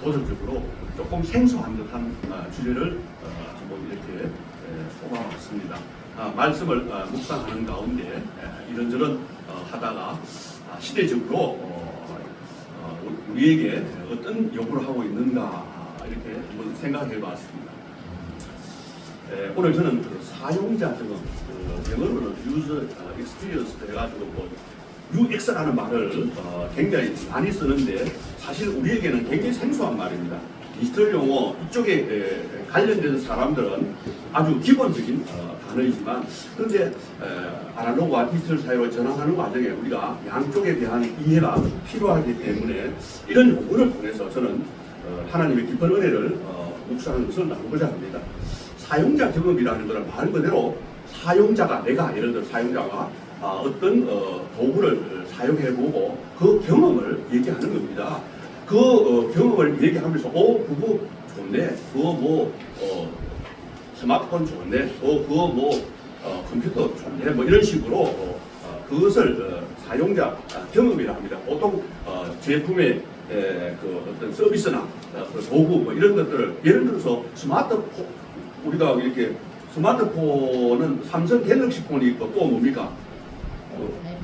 도전적으로 조금 생소한 듯한 주제를 한번 이렇게 뽑아봤습니다. 말씀을 묵상하는 가운데 이런저런 하다가 시대적으로 우리에게 어떤 요구를 하고 있는가 이렇게 한번 생각해 봤습니다. 오늘 저는 그 사용자 적응, 영어로는 user experience 해가지고 UX라는 말을 굉장히 많이 쓰는데 사실 우리에게는 굉장히 생소한 말입니다. 디지털 용어 이쪽에 관련된 사람들은 아주 기본적인 단어이지만 그런데 아날로그와 디지털 사회로 전환하는 과정에 우리가 양쪽에 대한 이해가 필요하기 때문에 이런 용어를 통해서 저는 하나님의 깊은 은혜를 묵상하는 것을 나누고자 합니다. 사용자 경험이라는 것은 말 그대로 사용자가 내가 예를 들어 사용자가 어떤 도구를 사용해보고 그 경험을 얘기하는 겁니다. 그 경험을 얘기하면서 그거 좋네, 그거 스마트폰 좋네, 그거 컴퓨터 좋네, 이런 식으로 그것을 사용자 경험이라 합니다. 보통 제품의 그 어떤 서비스나 그 도구 이런 것들을 예를 들어서 스마트폰 우리가 이렇게 스마트폰은 삼성 갤럭시 폰이 있고 또 뭡니까?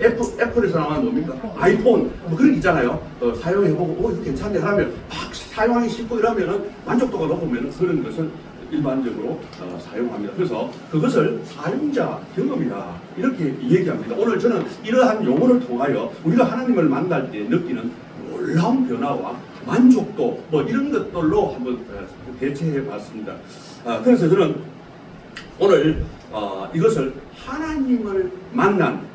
애플에서 나온 뭡니까? 아이폰 그런 게 있잖아요. 사용해보고 이거 괜찮네 하면 막 사용하기 쉽고 이러면은 만족도가 높으면 그런 것을 일반적으로 사용합니다. 그래서 그것을 사용자 경험이다 이렇게 얘기합니다. 오늘 저는 이러한 용어를 통하여 우리가 하나님을 만날 때 느끼는 놀라운 변화와 만족도 이런 것들로 한번 대체해 봤습니다. 그래서 저는 오늘 이것을 하나님을 만난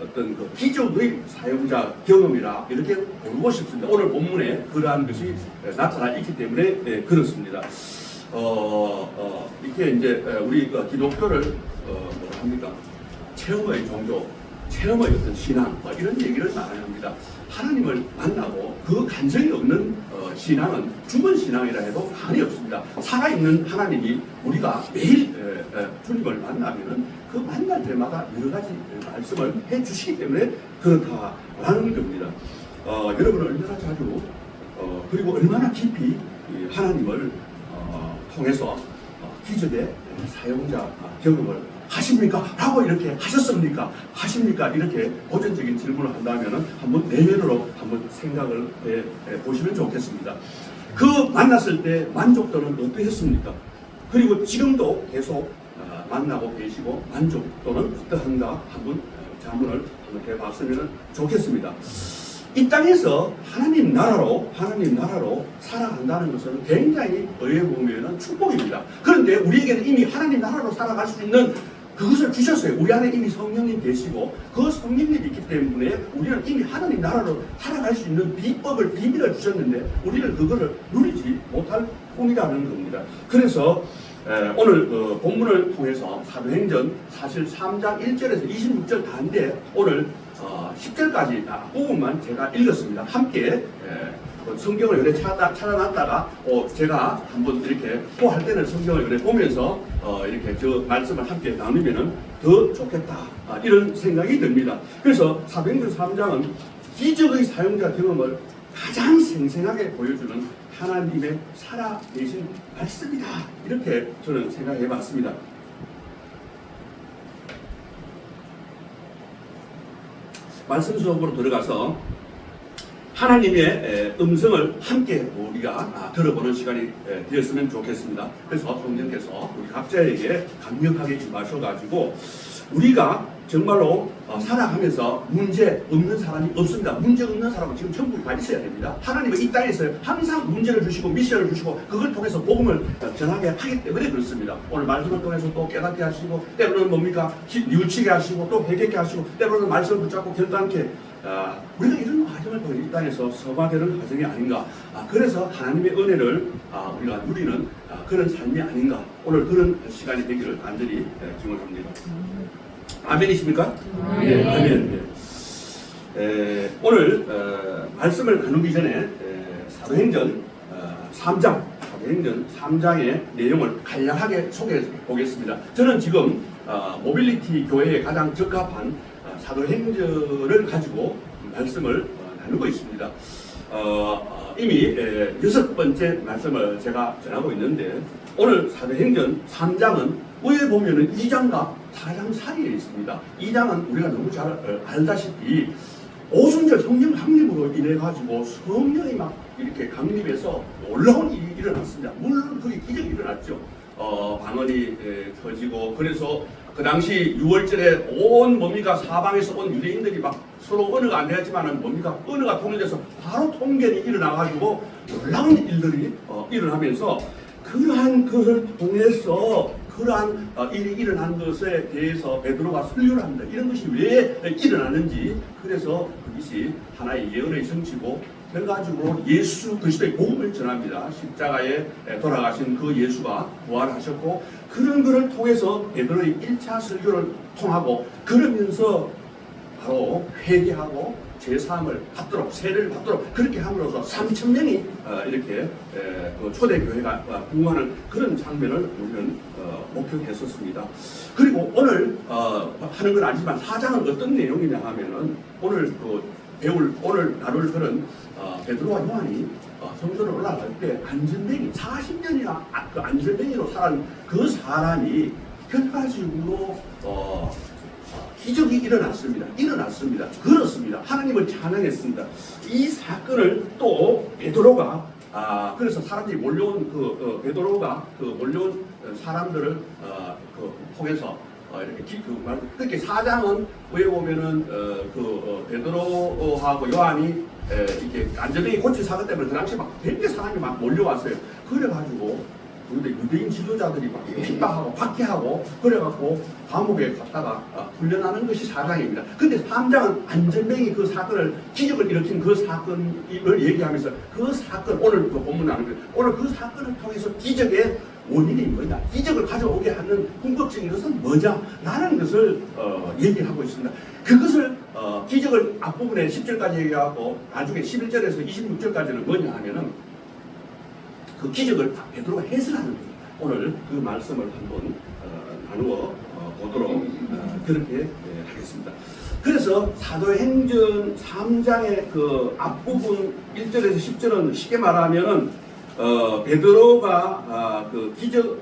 어떤 그 기적의 사용자 경험이라 이렇게 부르고 싶습니다. 오늘 본문에 그러한 것이 나타나 있기 때문에 그렇습니다. 이렇게 이제 우리 기독교를 합니까? 체험의 종교, 체험의 어떤 신앙 이런 얘기를 많이 합니다. 하나님을 만나고 그 간증이 없는 신앙은 죽은 신앙이라 해도 한이 없습니다. 살아있는 하나님이 우리가 매일 주님을 만나면은 그 만날 때마다 여러 가지 말씀을 해 주시기 때문에 그렇다라는 겁니다. 여러분은 얼마나 자주 그리고 얼마나 깊이 하나님을 통해서 기적의 사용자 경험을 하십니까? 라고 이렇게 하셨습니까? 하십니까? 이렇게 고전적인 질문을 한다면 한번 내면으로 한번 생각을 해 보시면 좋겠습니다. 그 만났을 때 만족도는 어떠했습니까? 그리고 지금도 계속 만나고 계시고 만족도는 어떠한가 한번 자문을 한번 해봤으면 좋겠습니다. 이 땅에서 하나님 나라로 살아간다는 것은 굉장히 어떻게 보면 축복입니다. 그런데 우리에게는 이미 하나님 나라로 살아갈 수 있는 그것을 주셨어요. 우리 안에 이미 성령님 계시고 그 성령님이 있기 때문에 우리는 이미 하나님 나라로 살아갈 수 있는 비밀을 주셨는데 우리는 그거를 누리지 못할 뿐이라는 겁니다. 그래서 오늘 본문을 통해서 사도행전 사실 3장 1절에서 26절 다인데 오늘 10절까지 부분만 제가 읽었습니다. 함께 성경을 이렇게 찾아놨다가 제가 한번 이렇게 할 때는 성경을 이렇게 보면서 이렇게 저 말씀을 함께 나누면은 더 좋겠다 이런 생각이 듭니다. 그래서 사도행전 3장은 기적의 사용자 경험을 가장 생생하게 보여주는 하나님의 살아계신 말씀이다 이렇게 저는 생각해 봤습니다. 말씀 수업으로 들어가서 하나님의 음성을 함께 우리가 들어보는 시간이 되었으면 좋겠습니다. 그래서 성령께서 우리 각자에게 강력하게 임하셔가지고 우리가 정말로 살아가면서 문제 없는 사람이 없습니다. 문제 없는 사람은 지금 전부 다 있어야 됩니다. 하나님은 이 땅에서 항상 문제를 주시고 미션을 주시고 그걸 통해서 복음을 전하게 하기 때문에 그렇습니다. 오늘 말씀을 통해서 또 깨닫게 하시고 때로는 뭡니까? 뉘우치게 하시고 또 회개케 하시고 때로는 말씀을 붙잡고 결단케 우리가 이런 과정을 이 땅에서 서가되는 과정이 아닌가. 그래서 하나님의 은혜를 우리가 누리는 그런 삶이 아닌가. 오늘 그런 시간이 되기를 간절히 기원합니다. 아멘이십니까? 네. 아멘. 오늘 말씀을 나누기 전에 사도행전 3장의 내용을 간략하게 소개해 보겠습니다. 저는 지금 모빌리티 교회에 가장 적합한 사도행전을 가지고 말씀을 나누고 있습니다. 이미 6번째 말씀을 제가 전하고 있는데 오늘 사도행전 3장은 위에 보면은 2장과 4장 사이에 있습니다. 2장은 우리가 너무 잘 알다시피 오순절 성령 강림으로 인해 가지고 성령이 막 이렇게 강림해서 놀라운 일이 일어났습니다. 물론 그게 기적이 일어났죠. 방언이 터지고 그래서 그 당시 6월절에 온 몸이가 사방에서 온 유대인들이 막 서로 언어가 안 되었지만은 뭡니까 언어가 통일돼서 바로 통변이 일어나가지고 놀라운 일들이 일어나면서 그러한 것을 통해서 그러한 일이 일어난 것에 대해서 베드로가 설교를 합니다. 이런 것이 왜 일어나는지 그래서 그것이 하나의 예언의 성취고 결과적으로 예수 그리스도의 복음을 전합니다. 십자가에 돌아가신 그 예수가 부활하셨고 그런 것을 통해서 베드로의 1차 설교를 통하고 그러면서 바로 회개하고 제사함을 받도록 세례를 받도록 그렇게 함으로써 3,000명이 이렇게 그 초대교회가 부흥하는 그런 장면을 우리는 목격했었습니다. 그리고 오늘 하는 건 아니지만 4장은 어떤 내용이냐 하면은 오늘 오늘 다룰 그런 베드로와 요한이 성전에 올라갈 때 안전뱅이 40년이나 그 안전뱅이로 살은 그 사람이 결과적으로 기적이 일어났습니다. 그렇습니다. 하나님을 찬양했습니다. 이 사건을 또 베드로가 그래서 사람들이 몰려온 베드로가 몰려온 사람들을 통해서 이렇게 그렇게 4장은 왜 보면은 베드로하고 요한이 이게 안전뱅이 고치 사건 때문에 그 당시 막 되게 사람이 막 몰려왔어요. 그래가지고 근데 유대인 지도자들이 막 핍박하고 박해하고 그래갖고 감옥에 갔다가 훈련하는 것이 4장입니다. 근데 3장은 안전뱅이 그 사건을 기적을 일으킨 그 사건을 얘기하면서 그 사건 오늘 그 본문에 나오는 거예요. 오늘 그 사건을 통해서 기적의 원인이 뭐냐, 기적을 가져오게 하는 궁극적인 것은 뭐냐 라는 것을 얘기하고 있습니다. 그것을 기적을 앞부분에 10절까지 얘기하고 나중에 11절에서 26절까지는 뭐냐 하면은 그 기적을 베드로가 해석하는 겁니다. 오늘 그 말씀을 한번 나누어 보도록 그렇게 하겠습니다. 그래서 사도행전 3장의 그 앞부분 1절에서 10절은 쉽게 말하면은 베드로가 그 기적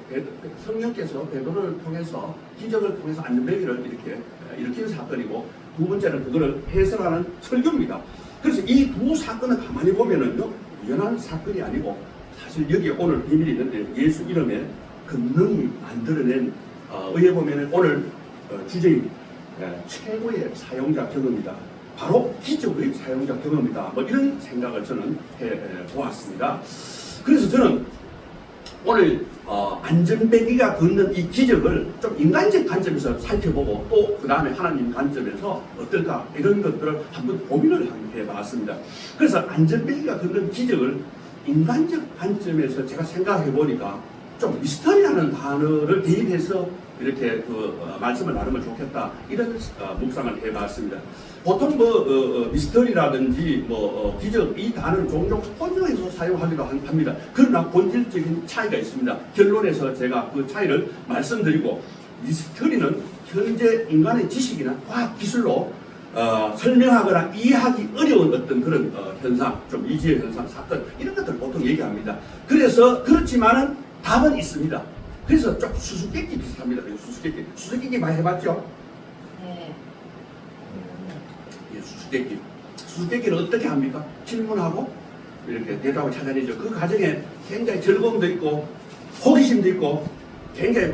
성령께서 베드로를 통해서 기적을 통해서 안전뱅이를 이렇게 일으킨 사건이고 두 번째는 그거를 해설하는 설교입니다. 그래서 이 두 사건을 가만히 보면은요 우연한 사건이 아니고 사실 여기 오늘 비밀이 있는데 예수 이름에 권능이 만들어낸 의에 보면 오늘 주제인 최고의 사용자 경험이다. 바로 기적의 사용자 경험이다. 뭐 이런 생각을 저는 해 보았습니다. 그래서 저는 오늘 안전뱅이가 걷는 이 기적을 좀 인간적 관점에서 살펴보고 또 그 다음에 하나님 관점에서 어떨까 이런 것들을 한번 고민을 해봤습니다. 그래서 안전뱅이가 걷는 기적을 인간적 관점에서 제가 생각해 보니까 좀 미스터리라는 단어를 대입해서 이렇게 말씀을 나누면 좋겠다 이런 묵상을 해봤습니다. 보통 미스터리라든지 기적 이 단어는 종종 혼용해서 사용하기도 합니다. 그러나 본질적인 차이가 있습니다. 결론에서 제가 그 차이를 말씀드리고 미스터리는 현재 인간의 지식이나 과학 기술로 설명하거나 이해하기 어려운 어떤 그런 현상, 좀 미지의 현상, 사건 이런 것들을 보통 얘기합니다. 그래서 그렇지만은 답은 있습니다. 그래서 좀 수수께끼 비슷합니다. 수수께끼 많이 해봤죠? 네. 수수께끼는 어떻게 합니까? 질문하고 이렇게 대답을 찾아내죠. 그 과정에 굉장히 즐거움도 있고 호기심도 있고 굉장히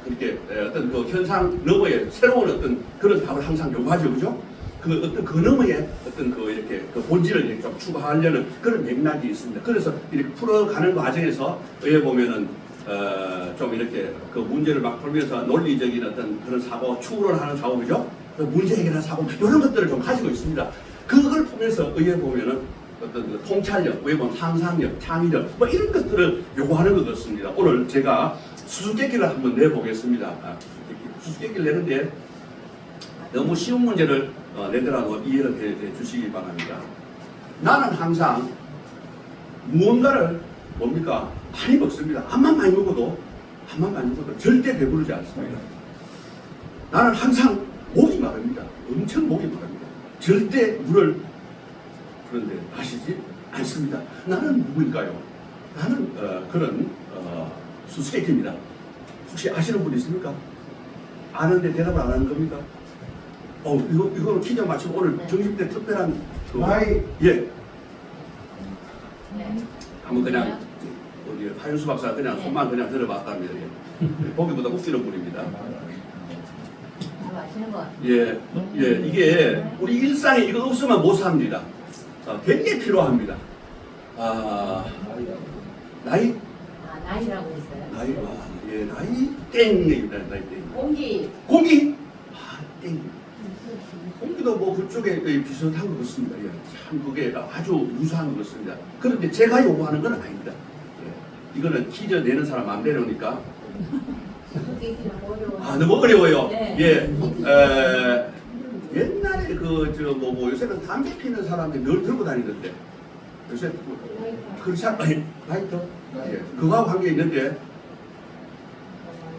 이렇게 어떤 그 현상 너머에 새로운 어떤 그런 답을 항상 요구하죠, 그죠? 그 어떤 그 너머에 어떤 이렇게 본질을 이렇게 좀 추구하려는 그런 맥락이 있습니다. 그래서 이렇게 풀어가는 과정에서 왜 보면은 좀 이렇게 그 문제를 막 풀면서 논리적인 어떤 그런 사고, 추론하는 사고, 그죠? 그 문제 해결하는 사고 이런 것들을 좀 가지고 있습니다. 그걸 통해서 의회 보면은 어떤 그 통찰력, 외본 상상력, 창의력 이런 것들을 요구하는 것 같습니다. 오늘 제가 수수께끼를 한번 내보겠습니다. 수수께끼를 내는데 너무 쉬운 문제를 내더라도 이해를 해 주시기 바랍니다. 나는 항상 무언가를 많이 먹습니다. 한만 많이 먹어도 절대 배부르지 않습니다. 나는 항상 목이 마릅니다. 엄청 목이 마릅니다. 절대 물을 그런데 마시지 않습니다. 나는 누구일까요? 나는 그런 수수께끼입니다. 혹시 아시는 분 있습니까? 아는데 대답을 안 하는 겁니까? 이거는 퀴즈 맞추고 오늘 네. 점심 때 특별한 나이. 예. 네. 한번 그냥 우리 하윤수 박사 그냥 네. 손만 그냥 들어봤답니다. 예. 보기보다 웃기는 분입니다. 다 아시는 것 같아요. 예, 예, 이게 우리 일상에 이거 없으면 못 삽니다. 굉장히 필요합니다. 나이, 나이라고 있어요. 나이, 예, 나이 땡입니다. 나이 땡. 공기. 공기, 땡. 공기도 뭐 그쪽에 비슷한 것 같습니다. 예, 참 그게 아주 유사한 것 같습니다. 그런데 제가 요구하는 건 아닙니다. 예, 이거는 퀴즈 내는 사람 마음대로니까. 수수께끼는 어려워요. 너무 어려워요. 네. 예, 옛날에 요새는 담배 피는 사람들이 늘 들고 다니던데 요새 그렇지 않 라이터? 예, 그거하고 관계 있는데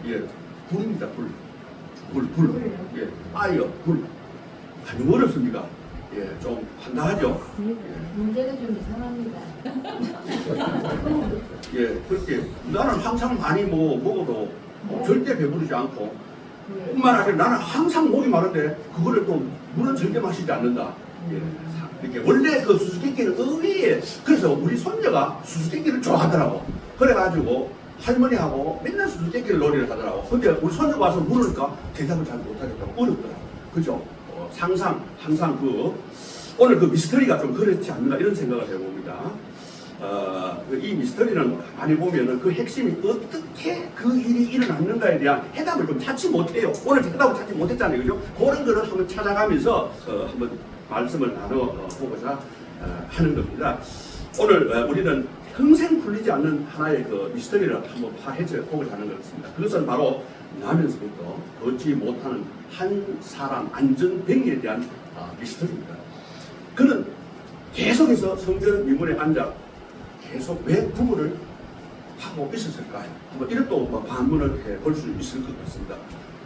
예, 불입니다. 불. 예, 파이어, 불. 아주 어렵습니까? 예, 좀 황당하죠? 문제가 좀 이상합니다. 예, 그렇게 나는 항상 많이 먹어도 절대 배부르지 않고 뿐만 아니라 나는 항상 목이 마른데 그거를 또 물은 절대 마시지 않는다. 예, 이렇게 원래 그 수수께끼는 의외에 그래서 우리 손녀가 수수께끼를 좋아하더라고. 그래가지고 할머니하고 맨날 수수께끼를 놀이를 하더라고. 근데 우리 손녀가 와서 물으니까 대답을 잘 못하겠다고 어렵더라고. 그죠? 항상 오늘 그 미스터리가 좀 그렇지 않나 이런 생각을 해봅니다. 이 미스터리는 많이 보면은 그 핵심이 어떻게 그 일이 일어났는가에 대한 해답을 좀 찾지 못해요. 오늘 해답을 찾지 못했잖아요. 그죠? 그런 거를 한번 찾아가면서 한번 말씀을 나눠보고자 하는 겁니다. 오늘 우리는 평생 풀리지 않는 하나의 그 미스터리를 한번 파헤쳐 보고자 하는 것입니다. 그것은 바로 나면서부터 얻지 못하는 한 사람 안전뱅이에 대한 미스터리입니다. 그는 계속해서 성전 미문에 앉아 계속 왜 부부를 하고 있었을까요? 한번 이런 또 반문을 해볼 수 있을 것 같습니다.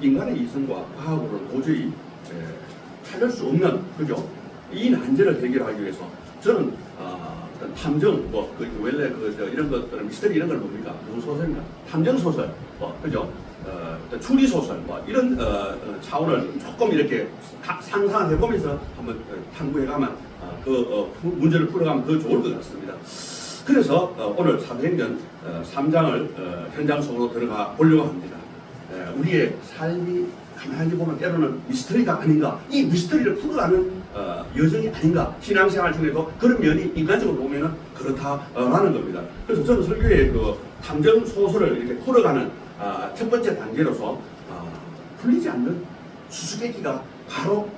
인간의 이성과 과학으로는 도저히 찾을 수 없는, 그죠? 이 난제를 해결하기 위해서 저는 어떤 탐정, 원래 이런 것들은 미스터리 이런 걸 뭡니까? 무슨 소설입니까? 탐정 소설, 그죠? 추리 소설, 이런 차원을 조금 이렇게 상상을 해보면서 한번 탐구해가면 문제를 풀어가면 더 좋을 것 같습니다. 그래서 오늘 사도행전 3장을 현장 속으로 들어가 보려고 합니다. 우리의 삶이 가만히 보면 때로는 미스터리가 아닌가, 이 미스터리를 풀어가는 여정이 아닌가, 신앙생활 중에도 그런 면이 인간적으로 보면은 그렇다라는 겁니다. 그래서 저는 설교의 그 탐정 소설을 이렇게 풀어가는 첫 번째 단계로서 풀리지 않는 수수께끼가 바로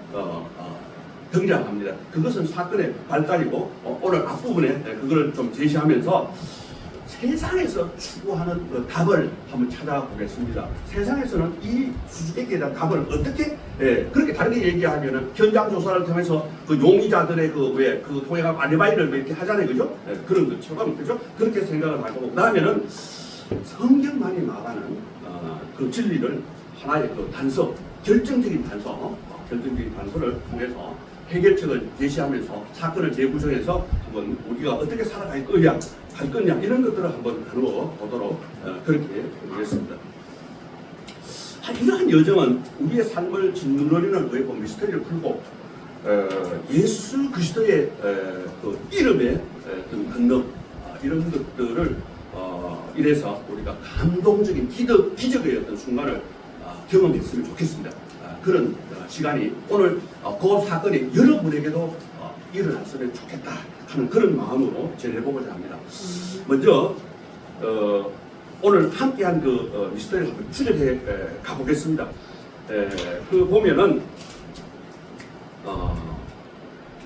등장합니다. 그것은 사건의 발달이고 오늘 앞부분에 그걸 좀 제시하면서 세상에서 추구하는 그 답을 한번 찾아보겠습니다. 세상에서는 이 수수께끼에 대한 답을 어떻게 그렇게 다르게 얘기하면은 현장 조사를 통해서 그 용의자들의 그 통해가 아리바이를 이렇게 하잖아요, 그죠? 그런 것처럼, 그죠? 그렇게 생각을 하고 그다음에는 성경만이 말하는 그 진리를 하나의 그 단서, 결정적인 단서를 통해서 해결책을 제시하면서 사건을 재구성해서 한번 우리가 어떻게 살아갈 거냐 이런 것들을 한번 나누어 보도록 그렇게 되겠습니다. 이러한 여정은 우리의 삶을 짓누르는 그 미스터리를 풀고 예수 그리스도의 그 이름의 권능 이런 것들을 이래서 우리가 감동적인 기적의 어떤 순간을 경험했으면 좋겠습니다. 그런 시간이 오늘 그 사건이 여러분에게도 일어났으면 좋겠다 하는 그런 마음으로 전해보고자 합니다. 먼저 오늘 함께한 그 미스터리를 한번 추적해 가보겠습니다. 그 보면은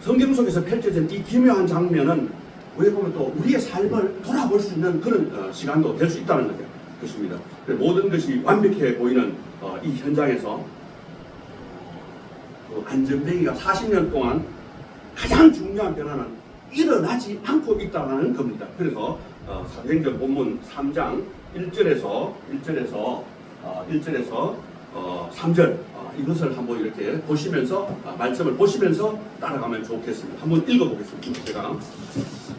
성경 속에서 펼쳐진 이 기묘한 장면은 우리 보면 또 우리의 삶을 돌아볼 수 있는 그런 시간도 될 수 있다는 것입니다. 모든 것이 완벽해 보이는 이 현장에서 안전뱅이가 40년 동안 가장 중요한 변화는 일어나지 않고 있다는 겁니다. 그래서 사도행전 본문 3장 1절에서 3절 이것을 한번 이렇게 보시면서 말씀을 보시면서 따라가면 좋겠습니다. 한번 읽어보겠습니다. 제가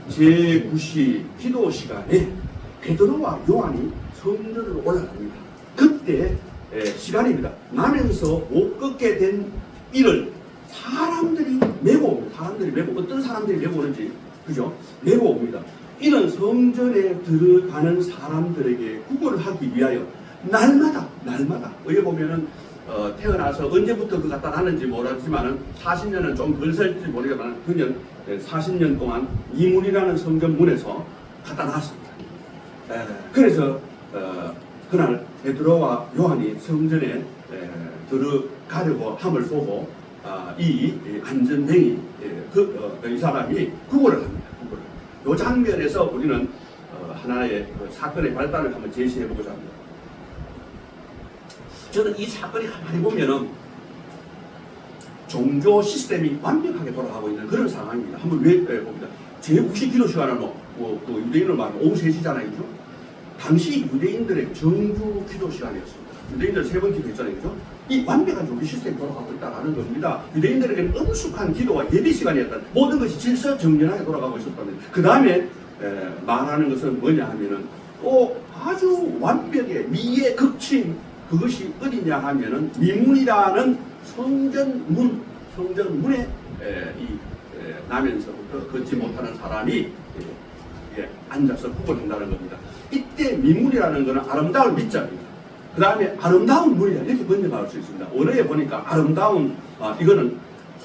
제9시 기도 시간에 베드로와 요한이 성전으로 올라갑니다. 그때 시간입니다. 나면서 못 걷게 된 이를 사람들이 메고 옵니다. 사람들이 메고 어떤 사람들이 메고 오는지 그죠? 메고 옵니다. 이는 성전에 들어가는 사람들에게 구걸을 하기 위하여 날마다 여기 보면은 태어나서 언제부터 그 갖다 놨는지 모르지만은 40년은 좀 덜 살지 모르겠지만 그냥 40년 동안 이문이라는 성전문에서 갖다 놨습니다. 그래서 그날 베드로와 요한이 성전에 들어가려고 함을 보고 이 안전뱅이 이 사람이 구걸을 합니다. 이 장면에서 우리는 하나의 사건의 발단을 한번 제시해 보고자 합니다. 저는 이 사건이 가만히 보면은 종교 시스템이 완벽하게 돌아가고 있는 그런 상황입니다. 한번 봅니다. 제9시 기도 시간은 그 유대인을 말하면 오후 3시잖아요. 그죠? 당시 유대인들의 정규 기도 시간이었습니다. 유대인들 3번 기도했잖아요. 그죠? 이 완벽한 종교 시스템이 돌아가고 있다는 겁니다. 유대인들에게는 엄숙한 기도와 예배 시간이었던 모든 것이 질서정연하게 돌아가고 있었다면 그 다음에 말하는 것은 뭐냐 하면은 또 아주 완벽의 미의 극치인 그것이 어디냐 하면은 미문이라는 성전문에 나면서부터 걷지 못하는 사람이 앉아서 구걸한다는 겁니다. 이때 미문이라는 것은 아름다운 미자입니다. 그 다음에 아름다운 문이다 이렇게 번역할 수 있습니다. 원어에 보니까 아름다운 이거는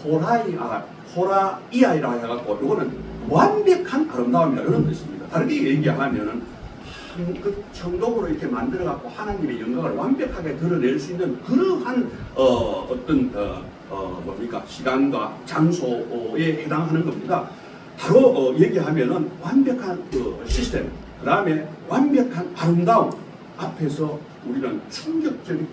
호라이아이라 해갖고 이거는 완벽한 아름다움이라 이런 뜻입니다. 다르게 얘기하면은 그 정도로 이렇게 만들어갖고 하나님의 영광을 완벽하게 드러낼 수 있는 그러한 시간과 장소에 해당하는 겁니다. 바로 얘기하면은 완벽한 시스템, 그 다음에 완벽한 아름다움 앞에서 우리는 충격적인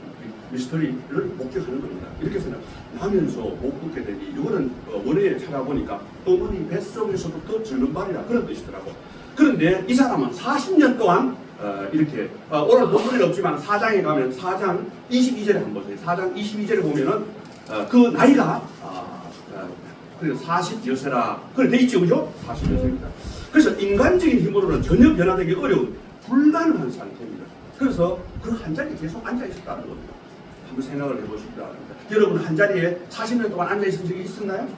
미스터리를 목격하는 겁니다. 이렇게 생각하면서 못 걷게 되니 이거는 원어에 찾아보니까 어머니 뱃속에서부터 절름발이라 그런 뜻이더라고. 그런데 이 사람은 40년 동안 이렇게 오늘 본문이 없지만 4장에 가면 4장 22절에 한번 보세요. 4장 22절에 보면은 그 나이가 40여세라 그래 돼 있죠, 그죠? 40여세입니다. 그래서 인간적인 힘으로는 전혀 변화되기 어려운 불가능한 상태입니다. 그래서 그 한 자리에 계속 앉아 있었다는 겁니다. 한번 생각을 해보시기 바랍니다. 여러분 한 자리에 40년 동안 앉아 있은 적이 있었나요?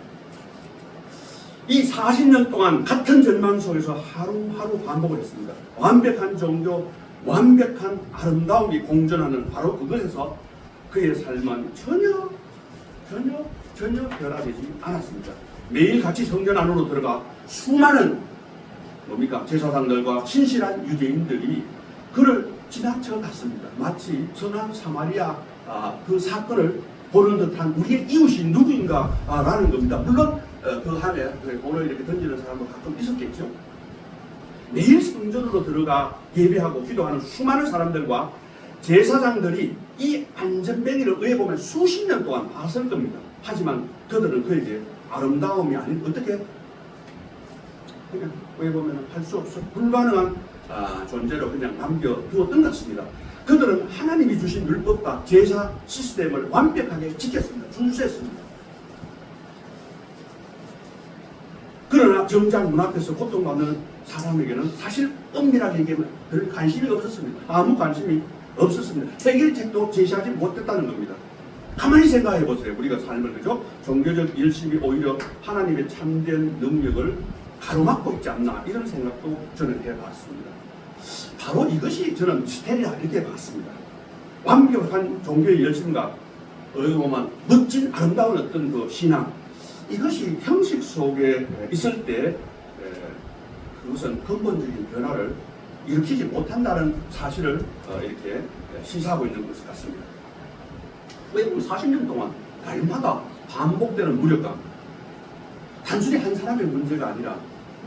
이 40년 동안 같은 전망 속에서 하루하루 반복을 했습니다. 완벽한 종교, 완벽한 아름다움이 공존하는 바로 그것에서 그의 삶은 전혀 변화되지 않았습니다. 매일 같이 성전 안으로 들어가 수많은 제사장들과 신실한 유대인들이 그를 지나쳐 갔습니다. 마치 선한 사마리아 그 사건을 보는 듯한 우리의 이웃이 누구인가 라는 겁니다. 물론 그 안에 돈을 이렇게 던지는 사람도 가끔 있었겠죠. 매일 성전으로 들어가 예배하고 기도하는 수많은 사람들과 제사장들이 이 안전뱅이를 의해 보면 수십 년 동안 봤을 겁니다. 하지만 그들은 그에게 아름다움이 아닌 어떻게 그냥 의해 보면 할 수 없어 불가능한 존재로 그냥 남겨두었던 것 같습니다. 그들은 하나님이 주신 율법과 제사 시스템을 완벽하게 지켰습니다. 준수했습니다. 그러나 정작 문 앞에서 고통받는 사람에게는 사실 엄밀하게 얘기하면 별 관심이 없었습니다. 아무 관심이 없었습니다. 해결책도 제시하지 못했다는 겁니다. 가만히 생각해 보세요. 우리가 삶을 그죠? 종교적 열심이 오히려 하나님의 참된 능력을 가로막고 있지 않나 이런 생각도 저는 해봤습니다. 바로 이것이 저는 미스테리라 이렇게 봤습니다. 완벽한 종교의 열심과 어디 보면 멋진 아름다운 어떤 그 신앙 이것이 형식 속에 있을 때 그것은 근본적인 변화를 일으키지 못한다는 사실을 이렇게 시사하고 있는 것 같습니다. 왜 40년 동안 날마다 반복되는 무력감 단순히 한 사람의 문제가 아니라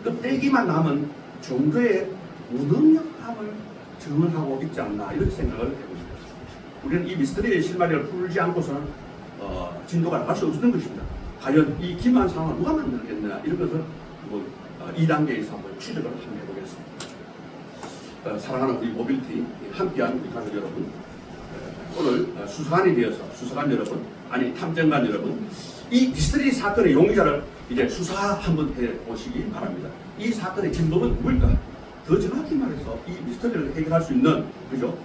껍데기만 남은 종교의 무능력함을 증언하고 있지 않나 이렇게 생각을 해보십니다. 우리는 이 미스터리의 실마리를 풀지 않고서는 진도가 나갈 수 없는 것입니다. 과연 이 기만 상황을 누가 만들겠느냐 이런 것을 2단계에서 한번 추적을 한번 해보겠습니다. 사랑하는 우리 모빌티 함께한 우리 가족 여러분 오늘 수사관이 되어서 수사관 여러분, 아니 탐정관 여러분, 이 미스터리 사건의 용의자를 이제 수사 한번 해보시기 바랍니다. 이 사건의 진범은 뭘까? 더 정확히 말해서 이 미스터리를 해결할 수 있는, 그죠?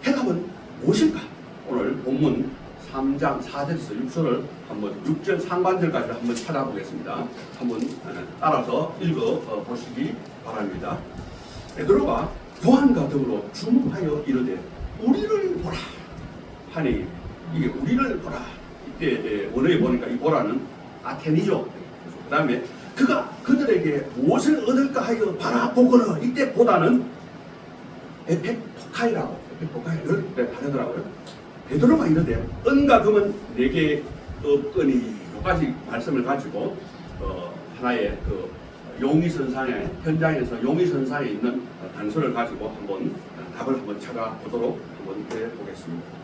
해답은 무엇일까? 오늘 본문 3장 4절에서 6절을 한번 6절 상반절까지 한번 찾아보겠습니다. 한번 따라서 읽어 보시기 바랍니다. 베드로가 요한과 더불어 주목하여 이르되 우리를 보라 하니, 이게 우리를 보라, 이때 원어에 보니까 이 보라는 아테니죠. 그 다음에 그가 그들에게 무엇을 얻을까 하여 바라보거나, 이때 보다는 에펙토카이라고, 에펙토카이를 하더라고요. 베드로가 이르되 은과 금은 내게 없거니, 여기까지 말씀을 가지고 하나의 그 용의선상에, 현장에서 용의선상에 있는 단서를 가지고 한번 답을 한번 찾아보도록 한번 해보겠습니다.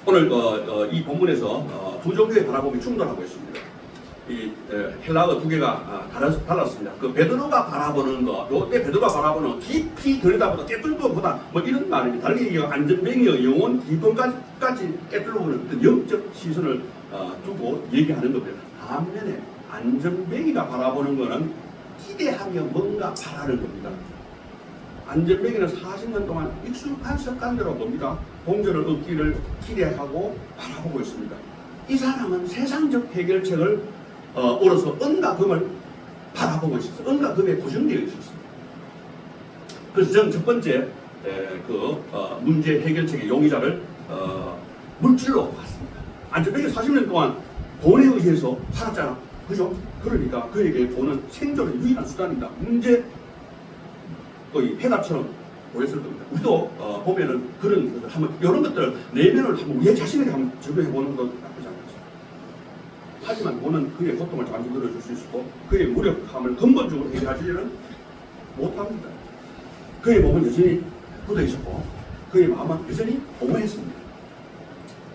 오늘 이 본문에서 두 종류의 바라봄이 충돌하고 있습니다. 이 헬라어 두 개가 달랐습니다. 그 베드로가 바라보는 거, 요때 베드로가 바라보는 깊이 들여다보다 깨뚫고 보다, 뭐 이런 말입니다. 다르게 얘기하면 안전뱅이의 영혼 깊음까지 깨뚫어보는 어떤 영적 시선을 두고 얘기하는 겁니다. 반면에 안전뱅이가 바라보는 거는 기대하며 뭔가 바라는 겁니다. 안전뱅이는 40년 동안 익숙한 습관대로 봅니다. 공전을 얻기를 기대하고 바라보고 있습니다. 이 사람은 세상적 해결책을 얻어서 은과 금을 바라보고 있었어요. 은과 금에 고정되어 있었습니다. 그래서 저는 첫 번째 문제 해결책의 용의자를 물질로 봤습니다. 안전뱅이 40년 동안 돈에 의해서 살았잖아. 그죠? 그러니까 그에게 돈은 생존의 유일한 수단입니다. 문제 거의 해답처럼 보였을 겁니다. 우리도 보면은 그런 한번 이런 것들 내면을 한번 우리 자신에게 한번 적용해 보는 것도 나쁘지 않습니다. 하지만 돈은 그의 고통을 잠시 들어줄 수 있고 그의 무력함을 근본적으로 해결하지는 못합니다. 그의 몸은 여전히 굳어 있었고 그의 마음은 여전히 공허했습니다.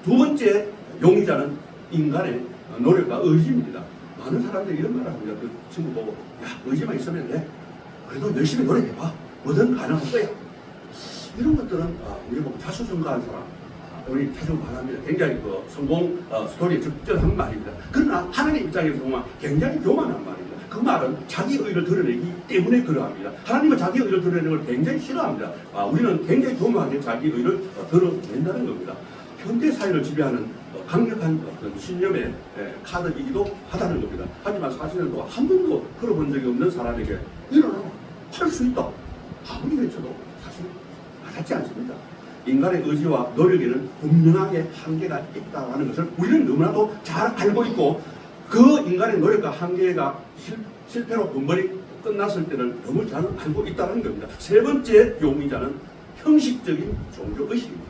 두 번째 용의자는 인간의 노력과 의지입니다. 많은 사람들이 이런 말을 합니다. 그 친구 보고, 야, 의지만 있으면 돼. 그래도 열심히 노력해봐. 뭐든 가능할 거야. 이런 것들은 우리 보고 자수성가한 사람, 우리 자주 말합니다. 굉장히 그 성공 스토리에 적절한 말입니다. 그러나 하나님 입장에서 보면 굉장히 교만한 말입니다. 그 말은 자기 의를 드러내기 때문에 그러합니다. 하나님은 자기 의를 드러내는 걸 굉장히 싫어합니다. 우리는 굉장히 교만하게 자기 의를 드러낸다는 겁니다. 현대 사회를 지배하는 강력한 어떤 신념의 카드이기도 하다는 겁니다. 하지만 사실은 한 번도 걸어본 적이 없는 사람에게 일어나 할 수 있다. 아무리 외쳐도 사실 와닿지 않습니다. 인간의 의지와 노력에는 분명하게 한계가 있다는 것을 우리는 너무나도 잘 알고 있고, 그 인간의 노력과 한계가 실패로 번번이 끝났을 때를 너무 잘 알고 있다는 겁니다. 세 번째 용의자는 형식적인 종교의식입니다.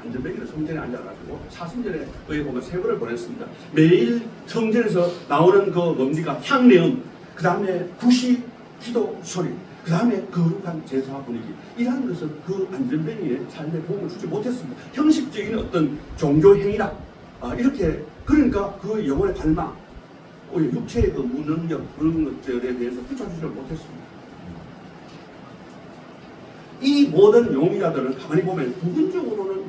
안전뱅이를 성전에 앉아가지고 사순절에 거기 보면 세월을 보냈습니다. 매일 성전에서 나오는 그 뭡니까? 향내음, 그 다음에 구시 기도 소리, 그 다음에 거룩한 제사 분위기, 이러한 것은 그 안전뱅이의 삶에 도움을 주지 못했습니다. 형식적인 어떤 종교 행위다. 이렇게, 그러니까 그 영혼의 갈망, 육체의 그 무능력, 그런 것들에 대해서 붙여주지를 못했습니다. 이 모든 용의자들은 가만히 보면 부분적으로는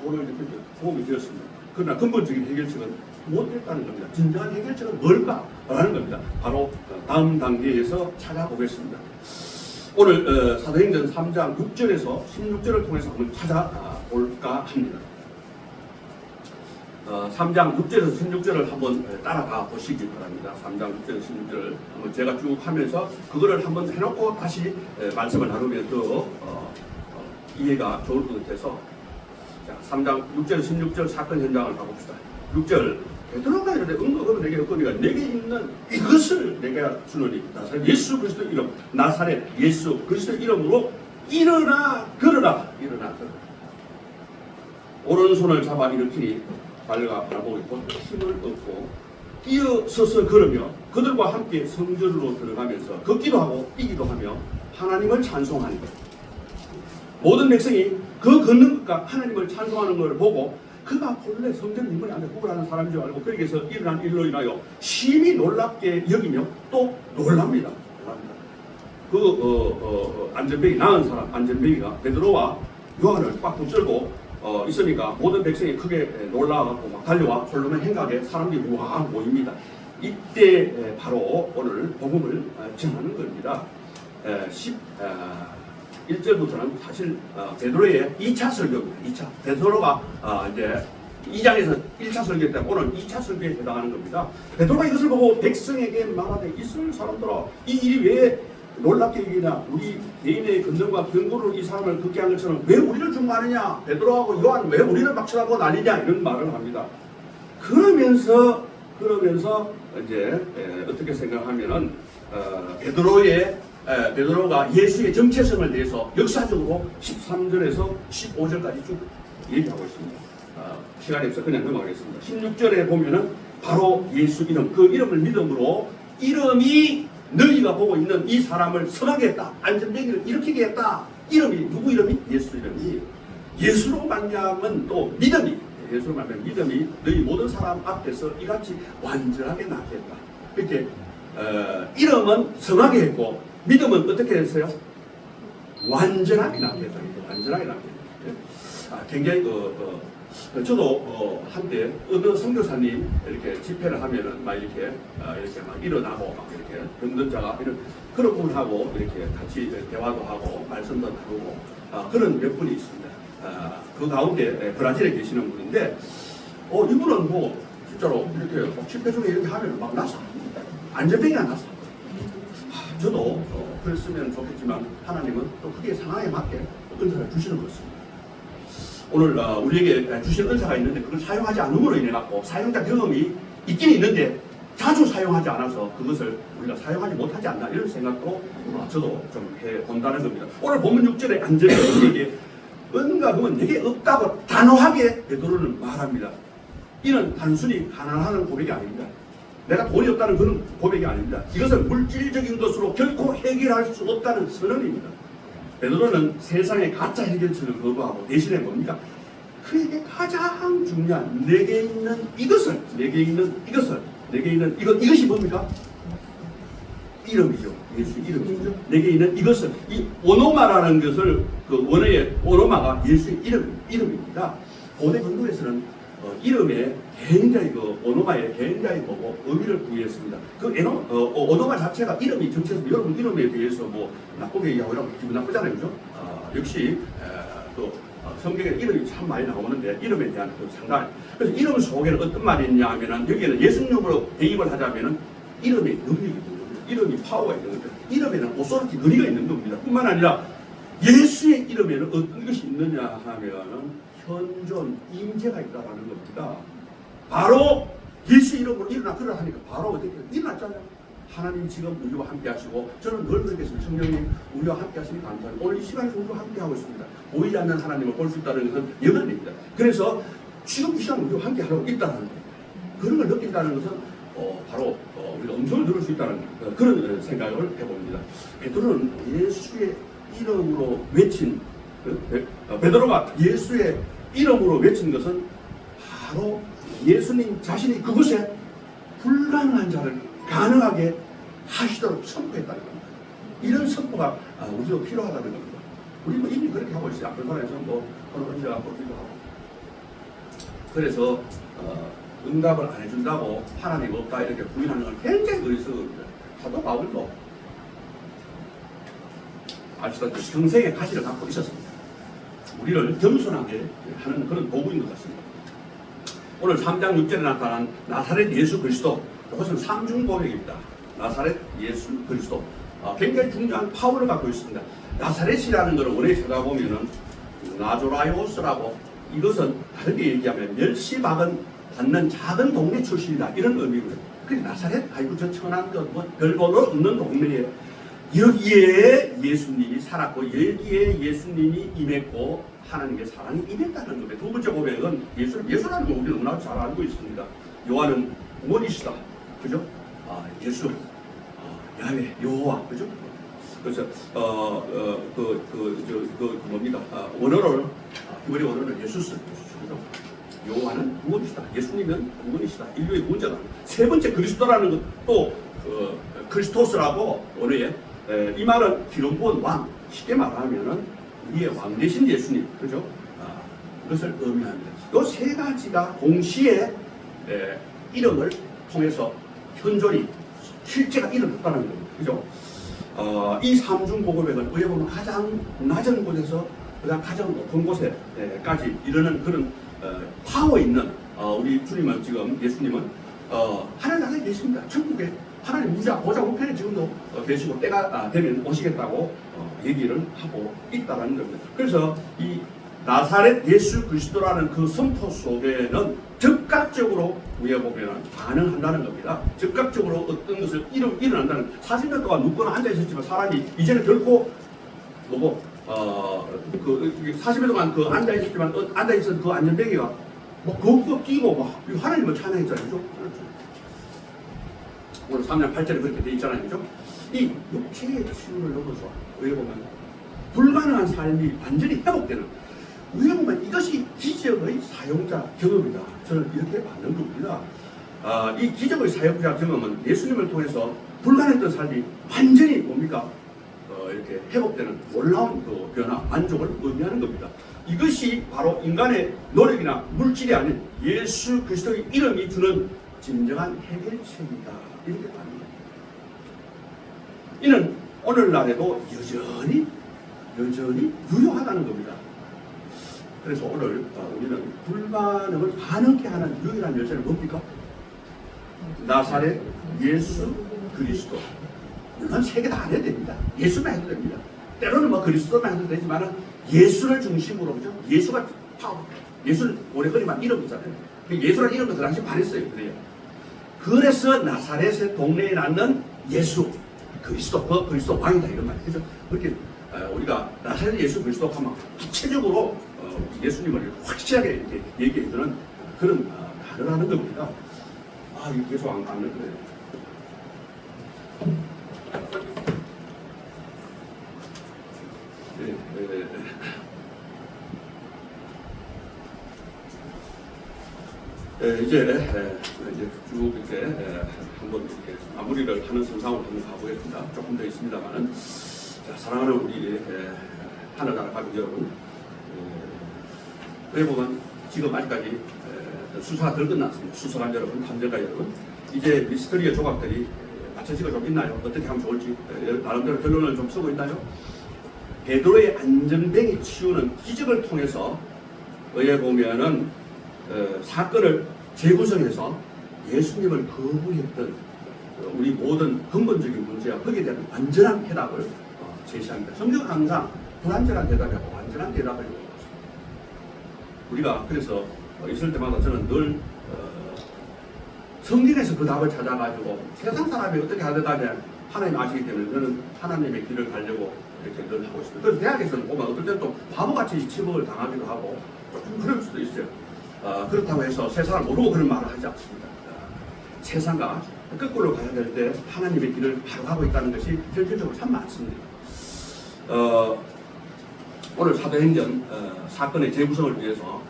오늘 이렇게 도움이 되었습니다. 그러나 근본적인 해결책은 못했다는 겁니다. 진정한 해결책은 뭘까라는 겁니다. 바로 다음 단계에서 찾아보겠습니다. 오늘 사도행전 3장 6절에서 16절을 통해서 한번 찾아볼까 합니다. 3장 6절에서 16절을 한번 따라가 보시기 바랍니다. 3장 6절에서 16절을 한번 제가 쭉 하면서 그거를 한번 해놓고 다시 말씀을 나누면 더 이해가 좋을 것 같아서, 자, 3장 6절에서 16절 사건 현장을 가봅시다. 6절, 베드로가 이르되 은과 금은 내게 없거니와 내게 있는 이것을 내가 주노니 나사렛 예수 그리스도 이름, 나사렛 예수 그리스도 이름으로 일어나 걸어라. 일어나 걸어라. 오른손을 잡아 일으키니 발과 발목이 곧 힘을 얻고 이어서서 걸으며 그들과 함께 성전으로 들어가면서 걷기도 하고 뛰기도 하며 하나님을 찬송하니, 모든 백성이 그 걷는 것과 하나님을 찬송하는 것을 보고 그가 본래 성전 인물이 아니라 구걸하는 사람인 줄 알고 거기에서 일어난 일로 인하여 심히 놀랍게 여기며 또 놀랍니다. 안전뱅이 나은 사람 안전뱅이가 베드로와 요한을 꽉 붙들고 있으니까 모든 백성이 크게 놀라갖고 막 달려와 솔로몬 행각에 사람들이 우와 모입니다. 이때 바로 오늘 복음을 전하는 겁니다. 1절부터는 사실 베드로의 2차 설교입니다. 2차 베드로가 이제 2장에서 1차 설교 때문에 오늘 2차 설교에 해당하는 겁니다. 베드로가 이것을 보고 백성에게 말하되 이스라엘 사람들아 이 일이 왜 놀랍게 여기냐 우리 개인의 근성과 근거로 이 사람을 듣게 한 것처럼 왜 우리를 중마하느냐 베드로하고 요한 왜 우리를 박쳐하고 난리냐 이런 말을 합니다. 그러면서 이제 어떻게 생각하면은 베드로가 예수의 정체성을 대해서 역사적으로 13절에서 15절까지 쭉 얘기하고 있습니다. 시간이 없어 그냥 넘어가겠습니다. 16절에 보면은 바로 예수 이름, 그 이름을 믿음으로 이름이 너희가 보고 있는 이 사람을 선하게 했다. 안전뱅이를 일으키게 했다. 이름이 누구 이름이? 예수 이름이. 예수로 말미암은 또 믿음이 예수로 말미암은 믿음이 너희 모든 사람 앞에서 이같이 완전하게 나게 했다. 이렇게 이름은 선하게 했고 믿음은 어떻게 했어요? 완전하게 나게 했다. 완전하게 나게 했다. 굉장히 저도 한때 어느 선교사님 이렇게 집회를 하면은 막 이렇게 막 일어나고 막 이렇게 병든 자가 이런 그런 분하고 이렇게 같이 대화도 하고 말씀도 나누고 그런 몇 분이 있습니다. 그 가운데 브라질에 계시는 분인데 이분은 뭐 진짜로 이렇게 집회 중에 이렇게 하면 막 나서 안전뱅이 안 나서 저도 그랬으면 좋겠지만 하나님은 또 그게 상황에 맞게 은사를 주시는 것입니다. 오늘 우리에게 주신 은사가 있는데 그걸 사용하지 않음으로 인해 갖고 사용자 경험이 있긴 있는데 자주 사용하지 않아서 그것을 우리가 사용하지 못하지 않나 이런 생각도 저도 좀 해본다는 겁니다. 오늘 본문 6절에 안전뱅이에게 은가금은 내게 없다고 단호하게 베드로는 말합니다. 이는 단순히 가난하는 고백이 아닙니다. 내가 돈이 없다는 그런 고백이 아닙니다. 이것은 물질적인 것으로 결코 해결할 수 없다는 선언입니다. 베드로는 세상의 가짜 해결책을 거부하고 대신에 뭡니까? 그에게 가장 중요한 내게 있는 이것이 뭡니까? 이름이죠. 예수 이름이죠. 내게 있는 이것을 이 오노마라는 것을 그 원어의 오노마가 예수의 이름입니다. 고대 근동에서는 이름에 굉장히 오노마에 굉장히 보고 의미를 부여했습니다. 오노마 자체가 이름이 정체성 여러분 이름에 대해서 뭐 나쁘게 얘기하고 기분 나쁘잖아요, 그죠? 역시 성경에 이름이 참 많이 나오는데 이름에 대한 상당. 그래서 이름 속에는 어떤 말이 있냐 하면은 여기에는 예수님으로 대입을 하자면은 이름에 능력이 있는 겁니다. 이름이 파워가 있는 겁니다. 이름에는 오소리티 능리가 있는 겁니다. 뿐만 아니라 예수의 이름에는 어떤 것이 있느냐 하면은 현존 임재가 있다라는 겁니다. 바로 예수 이름으로 일어나 그러라 하니까 바로 어떻게 일어났잖아요. 하나님 지금 우리와 함께 하시고 저는 늘 그렇겠습니다. 성령님 우리와 함께 하시니 감사합니다. 오늘 이 시간에 우리와 함께 하고 있습니다. 보이지 않는 하나님을 볼 수 있다는 것은 영원입니다. 그래서 지금 이 시간 우리와 함께 하고 있다는 겁니다. 그런 걸 느낀다는 것은 바로 우리가 음성을 들을 수 있다는 그런 생각을 해봅니다. 베드로는 예수의 이름으로 외친 베드로가 예수의 이름으로 외친 것은 바로 예수님 자신이 그곳에 불가능한 자를 가능하게 하시도록 선포했다는 겁니다. 이런 선포가 우리도 필요하다는 겁니다. 우리도 이미 그렇게 하고 있어요. 앞선에서 언제가 보기도 하고. 그래서 응답을 안 해준다고 하나님 없다 이렇게 부인하는 건 굉장히 어리석습니다. 사도 바울도 아시다시피 평생의 가시를 갖고 있었습니다. 우리를 겸손하게 하는 그런 도구인 것 같습니다. 오늘 3장 6절에 나타난 나사렛 예수 그리스도, 이것은 삼중 고백입니다. 나사렛 예수 그리스도, 굉장히 중요한 파워를 갖고 있습니다. 나사렛이라는 것을 원래 찾아보면은 나조라이오스라고, 이것은 다르게 얘기하면 멸시박은 받는 작은 동네 출신이다 이런 의미고요. 그래서 나사렛, 아이고 저 천한 것 뭐 별볼로 없는 동네에 여기에 예수님이 살았고 여기에 예수님이 임했고 하나님의 사랑이 임했다는 겁니다. 두 번째 고백은 예수라는 거 우리는 너무나 잘 알고 있습니다. 요한은 원이시다, 그죠? 예수, 야훼, 여호와, 그죠? 그래서 뭡니까? 원어를 히브리 원어는 예수스, 그죠? 요한은 구원이시다. 예수님은 구원이시다. 인류의 구원자다. 세 번째 그리스도라는 것도 크리스토스라고 원어에 이 말은 기름 부은 왕, 쉽게 말하면은 우리의 왕 대신 예수님, 그죠? 그것을 의미합니다. 이 세 가지가 동시에 이름을 통해서 현존이 실제가 일어났다는 겁니다. 그죠? 이 삼중보급액은 어떻게 보면 가장 낮은 곳에서 가장 높은 곳에까지 이르는 그런 파워 있는 우리 주님은 지금 예수님은 하늘 나라에 계십니다. 천국에 하나님 보좌 우편에 지금도 계시고 때가 되면 오시겠다고 얘기를 하고 있다는 겁니다. 그래서 이 나사렛 예수 그리스도라는 그 선포 속에는 즉각적으로 우리가 보면 반응한다는 겁니다. 즉각적으로 어떤 것을 일어난다는 40년 동안 눕거나 앉아 있었지만 사람이 이제는 결코 뭐고 40년 동안 앉아 있었지만 앉아 있었던 그 안전뱅이가 그거 끼고 막 하나님을 찬양했잖아요. 그죠? 오늘 3장 8절에 그렇게 돼 있잖아요. 그죠? 이 육체의 치유를 넘어서 우리가 보면 불가능한 삶이 완전히 회복되는, 우리가 보면 이것이 기적의 사용자 경험이다. 저는 이렇게 받는 겁니다. 이 기적의 사용자 경험은 예수님을 통해서 불가능했던 삶이 완전히 뭡니까? 이렇게 회복되는 놀라운 그 변화, 만족을 의미하는 겁니다. 이것이 바로 인간의 노력이나 물질이 아닌 예수 그리스도의 이름이 주는 진정한 해결책이다. 이렇게 말합니다. 이는 오늘날에도 여전히 유효하다는 겁니다. 그래서 오늘 우리는 불가능을 가능케 하는 유일한 열쇠는 뭡니까? 나사렛 예수 그리스도. 물론 세 개 다 안 해도 됩니다. 예수만 해도 됩니다. 때로는 뭐 그리스도만 해도 되지만 예수를 중심으로, 그죠? 예수가 파워. 예수는 오래거리만 이름이잖아요. 예수라는 이름도 그 당시 반했어요. 그래서 나사렛의 동네에 낳는 예수 그리스도, 그리스도 왕이다 이런 말. 그래서 그렇게 우리가 나사렛 예수 그리스도 하면 구체적으로 예수님을 확실하게 이렇게 얘기해주는 그런 단어라는 겁니다. 이거 계속 안 가는 거예요. 이제 쭉 이렇게 한번 이렇게 마무리를 하는 선상으로 한번 가보겠습니다. 조금 더 있습니다만은, 사랑하는 우리 하늘나라 가족 여러분, 그래 보면 지금 아직까지 수사가 덜 끝났습니다. 수사관 여러분, 탐정가 여러분, 이제 미스터리의 조각들이 맞춰지고 좀 있나요? 어떻게 하면 좋을지 나름대로 결론을 좀 쓰고 있나요? 베드로의 안전뱅이 치유는 기적을 통해서 의에 보면은 사건을 재구성해서 예수님을 거부했던 우리 모든 근본적인 문제와 거기에 대한 완전한 해답을 제시합니다. 성경은 항상 불완전한 대답이고 완전한 대답을 요구합니다. 우리가 그래서 있을 때마다 저는 늘 성경에서 그 답을 찾아가지고 세상 사람이 어떻게 하려다면 하나님 아시기 때문에 저는 하나님의 길을 가려고 이렇게 늘 하고 있습니다. 그래서 대학에서는 보면 어떨 때는 또 바보같이 치복을 당하기도 하고 조금 그럴 수도 있어요. 그렇다고 해서 세상을 모르고 그런 말을 하지 않습니다. 세상과 거꾸로 가야 될 때 하나님의 길을 바로 가고 있다는 것이 현실적으로 참 많습니다. 오늘 사도행전 사건의 재구성을 위해서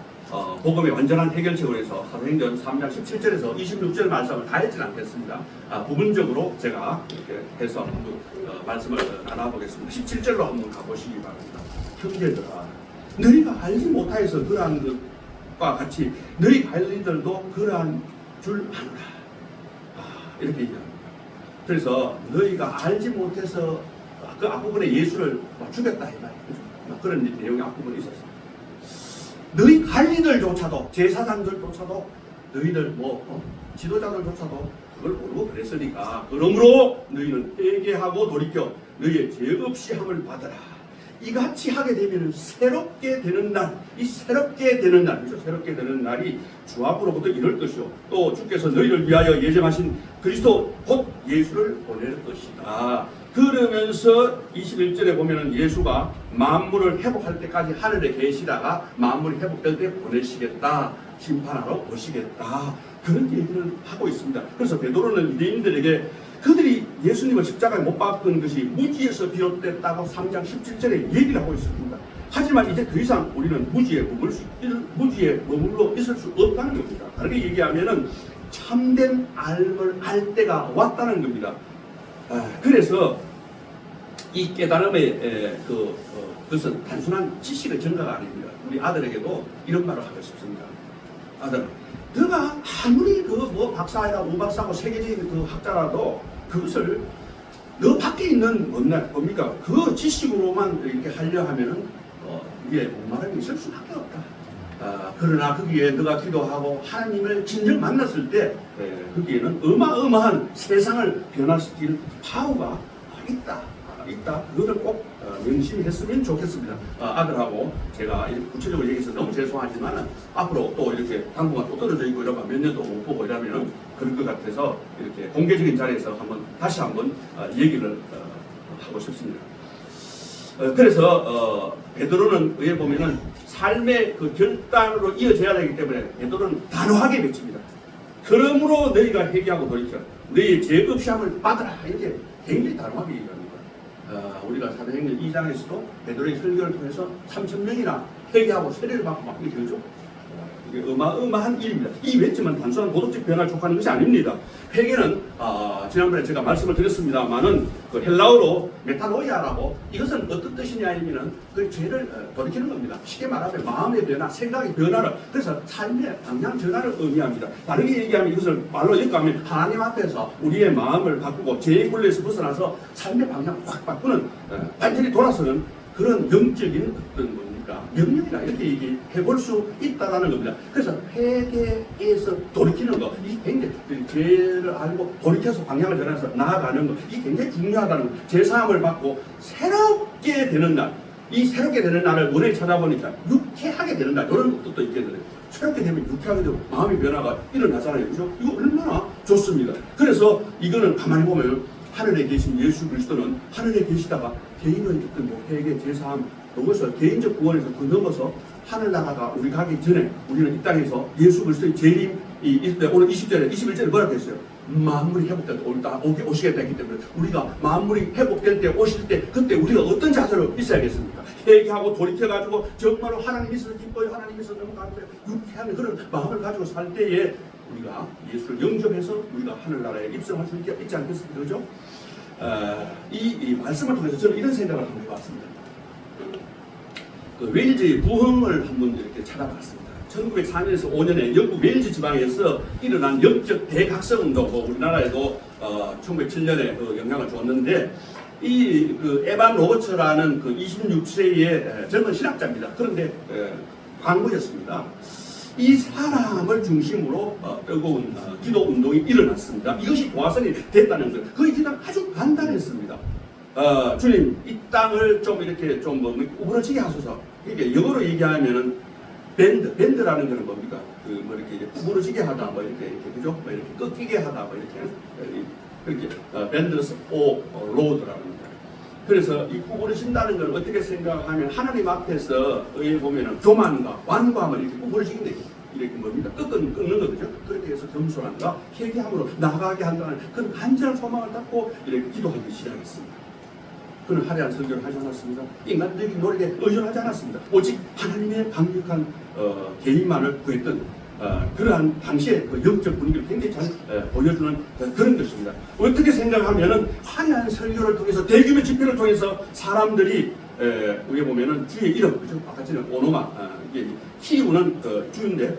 복음의 완전한 해결책을 위해서 사도행전 3장 17절에서 26절 말씀을 다 읽지는 않겠습니다. 부분적으로 제가 이렇게 해서 한번 말씀을 나눠보겠습니다. 17절로 한번 가보시기 바랍니다. 형제들아, 너희가 알지 못하여서 그러한 것과 같이 너희 관리들도 그러한 줄 아노라. 이렇게 얘기합니다. 그래서 너희가 알지 못해서 그 앞부분에 예수를 죽였다 이 말이에요. 그런 내용이 앞부분에 있었습니다. 너희 관리들조차도, 제사장들조차도, 너희들 지도자들조차도 그걸 모르고 그랬으니까, 그러므로 너희는 회개하고 돌이켜 너희의 죄 없이 함을 받아라. 이같이 하게 되면 새롭게 되는 날, 이 새롭게 되는 날, 그렇죠? 새롭게 되는 날이 주 앞으로부터 이럴 것이요, 또 주께서 너희를 위하여 예정하신 그리스도 곧 예수를 보낼 것이다. 그러면서 21절에 보면은 예수가 만물을 회복할 때까지 하늘에 계시다가 만물이 회복될 때 보내시겠다, 심판하러 오시겠다, 그런 얘기를 하고 있습니다. 그래서 베드로는 유대인들에게 그들이 예수님을 십자가에 못 박은 것이 무지에서 비롯됐다고 3장 17절에 얘기를 하고 있습니다. 하지만 이제 더 이상 우리는 무지에 머물러 있을 수 없다는 겁니다. 다르게 얘기하면은 참된 알을 알 때가 왔다는 겁니다. 그래서 이 깨달음의 그것은 단순한 지식의 증가가 아닙니다. 우리 아들에게도 이런 말을 하고 싶습니다. 아들, 너가 아무리 그 뭐 박사야, 우박사고 세계적인 그 학자라도 그것을 너 밖에 있는 뭡니까? 그 지식으로만 이렇게 하려 하면은 이게 목마름이 있을 수밖에 없다. 그러나 거기에 너가 기도하고 하나님을 진정 만났을 때 거기에는 어마어마한 세상을 변화시킬 파워가 있다. 그거를 꼭 명심했으면 좋겠습니다. 아들하고 제가 이렇게 구체적으로 얘기해서 너무 죄송하지만 앞으로 또 이렇게 당분간 또 떨어져 있고 이러면 몇 년도 못 보고 이러면 그럴 것 같아서 이렇게 공개적인 자리에서 다시 한번 얘기를 하고 싶습니다. 그래서 베드로는 의에 보면은 삶의 그 결단으로 이어져야 되기 때문에 베드로는 단호하게 외칩니다. 그러므로 너희가 회개하고 돌이켜 너희 죄 없이 함을 받으라. 이렇게 굉장히 단호하게 얘기합니다. 우리가 사도행전 2장에서도 베드로의 설교를 통해서 3,000명이나 회개하고 세례를 받고 막 이렇게 되죠. 이게 어마어마한 일입니다. 이 외침은 단순한 도덕적 변화를 촉구하는 것이 아닙니다. 회개는 지난번에 제가 말씀을 드렸습니다만은 그 헬라어로 메타노이아라고 이것은 어떤 뜻이냐 하면은 그 죄를 돌이키는 겁니다. 쉽게 말하면 마음의 변화, 생각의 변화를 그래서 삶의 방향 전환을 의미합니다. 다르게 얘기하면 이것을 말로 엮으면 하나님 앞에서 우리의 마음을 바꾸고 죄의 굴레에서 벗어나서 삶의 방향을 확 바꾸는 완전히 돌아서는 그런 영적인 어떤 뭡니까 명령이다 이렇게 얘기해 볼 수 있다라는 겁니다. 그래서 회개에서 돌이키는 거, 이 굉장히 죄를 알고 돌이켜서 방향을 전해서 나아가는 거, 이 굉장히 중요하다는 거. 죄사함을 받고 새롭게 되는 날, 이 새롭게 되는 날을 원래 찾아보니까 유쾌하게 되는 날 이런 뜻도 있겠는데 새롭게 되면 유쾌하게 되고 마음의 변화가 일어나잖아요. 그죠? 이거 얼마나 좋습니다. 그래서 이거는 가만히 보면 하늘에 계신 예수 그리스도는 하늘에 계시다가 개인의 어떤 뭐 회개, 제사함 이것을 개인적 구원에서 그 넘어서 하늘나라가 우리 가기 전에 우리는 이 땅에서 예수 그리스도의 재림이 있을 때 오늘 20절에 21절에 뭐라고 했어요? 만물이 회복될 때 오시겠다 했기 때문에 우리가 만물이 회복될 때 오실 때 그때 우리가 어떤 자세로 있어야겠습니까? 회개하고 돌이켜가지고 정말로 하나님 있어서 기뻐요. 하나님 있어서 너무 감사해요. 유쾌한 그런 마음을 가지고 살 때에 우리가 예수를 영접해서 우리가 하늘나라에 입성할 수 있지 않겠습니까? 그죠? 이 말씀을 통해서 저는 이런 생각을 한번 해봤습니다. 그 웨일즈의 부흥을 한번 이렇게 찾아봤습니다. 1904년에서 5년에 영국 웨일즈 지방에서 일어난 영적 대각성 운동, 우리나라에도 1907년에 그 영향을 줬는데 그 에반 로버츠라는 그 26세의 젊은 신학자입니다. 그런데 광부였습니다. 이 사람을 중심으로 뜨거운 기도 운동이 일어났습니다. 이것이 도화선이 됐다는 것. 그 기도는 아주 간단했습니다. 주님, 이 땅을 좀 이렇게 좀 우그러지게 하소서. 이게 영어로 얘기하면은 밴드라는 거는 뭡니까? 이렇게 우그러지게 하다, 이렇게 그죠? 이렇게 꺾이게 하다, 이렇게 밴드스 오 로드라는 거예요. 그래서 이 구부러진다는 걸 어떻게 생각하면 하나님 앞에서 보면은 교만과 완고함을 이렇게 구부러지는데 이렇게 뭡니까? 꺾는 거죠. 그렇게 해서 겸손함과 회개함으로 나아가게 한다는 그런 간절한 소망을 갖고 이렇게 기도하기 시작했습니다. 그는 화려한 설교를 하지 않았습니다. 인간적인 노력에 의존하지 않았습니다. 오직 하나님의 강력한 개인만을 구했던 그러한 당시의 그 영적 분위기를 굉장히 잘 보여주는 그런 것입니다. 어떻게 생각하면은 화려한 설교를 통해서 대규모 집회를 통해서 사람들이 위에 보면은 주의 이름, 그죠? 아까 전에 오노마, 이게 키우는 주인데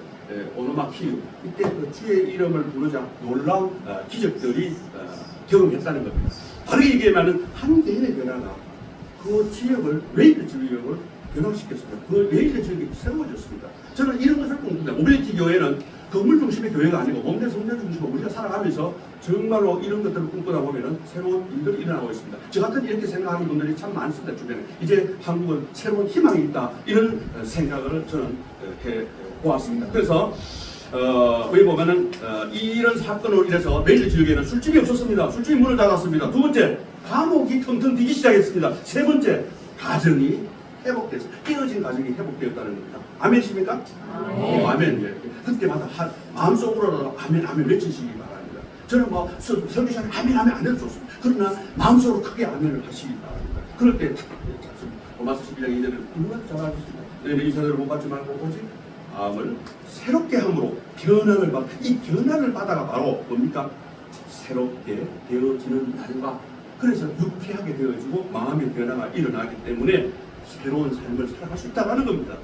오노마 키우. 이때 그 주의 이름을 부르자 놀라운 기적들이 경험했다는 겁니다. 다르게 얘기하면 한 개인의 변화가 그 지역을 웨일즈 지역을 변화시켰습니다. 그 웨일즈 지역이 세워졌습니다. 저는 이런 것을 꿈꿉니다. 모빌리티 교회는 건물 중심의 교회가 아니고 몸대 성전 중심으로 우리가 살아가면서 정말로 이런 것들을 꿈꾸다 보면은 새로운 일들이 일어나고 있습니다. 저 같은 이렇게 생각하는 분들이 참 많습니다. 주변에. 이제 한국은 새로운 희망이 있다. 이런 생각을 저는 해 보았습니다. 그래서 여기 보면은 이런 사건으로 인해서 웨일즈 지역에는 술집이 없었습니다. 술집이 문을 닫았습니다. 두 번째, 감옥이 텅텅 비기 시작했습니다. 세 번째, 가정이 회복돼서 깨어진 가정이 회복되었다는 겁니다. 아멘이십니까? 아멘. 예. 그때마다 마음속으로라도 아멘 외치시기 바랍니다. 저는 뭐 설교자는 아멘 안 해도 좋습니다. 그러나 마음속으로 크게 아멘을 하시기 바랍니다. 그럴 때 로마서 12장 2절에 누가 잘하셨습니다. 너희는 이 세대를 못 받지 말고 오직 마음을 새롭게 함으로 변화를 받. 이 변화를 받아가 바로 뭡니까? 새롭게 되어지는 날과 그래서 유쾌하게 되어지고 마음의 변화가 일어나기 때문에 새로운 삶을 살아갈 수 있다는 겁니다.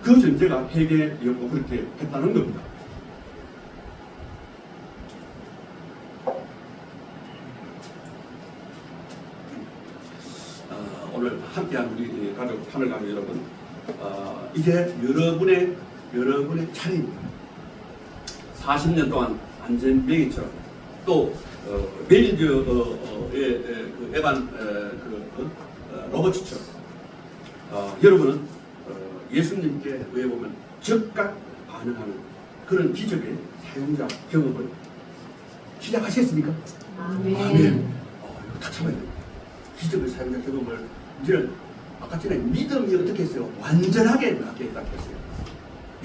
그 전제가 회개였고 그렇게 했다는 겁니다. 오늘 함께한 우리 가족 하늘 가족 여러분, 이제 여러분의 차례입니다. 40년 동안 안전뱅이처럼 또 벨즈의 그 에반 로버츠처럼 여러분은 예수님께 의해 보면 즉각 반응하는 그런 기적의 사용자 경험을 시작하시겠습니까? 아멘. 이거 다 참아야 돼요. 기적의 사용자 경험을 이제는 아까 전에 믿음이 어떻게 했어요? 완전하게 낫게 했다고 했어요.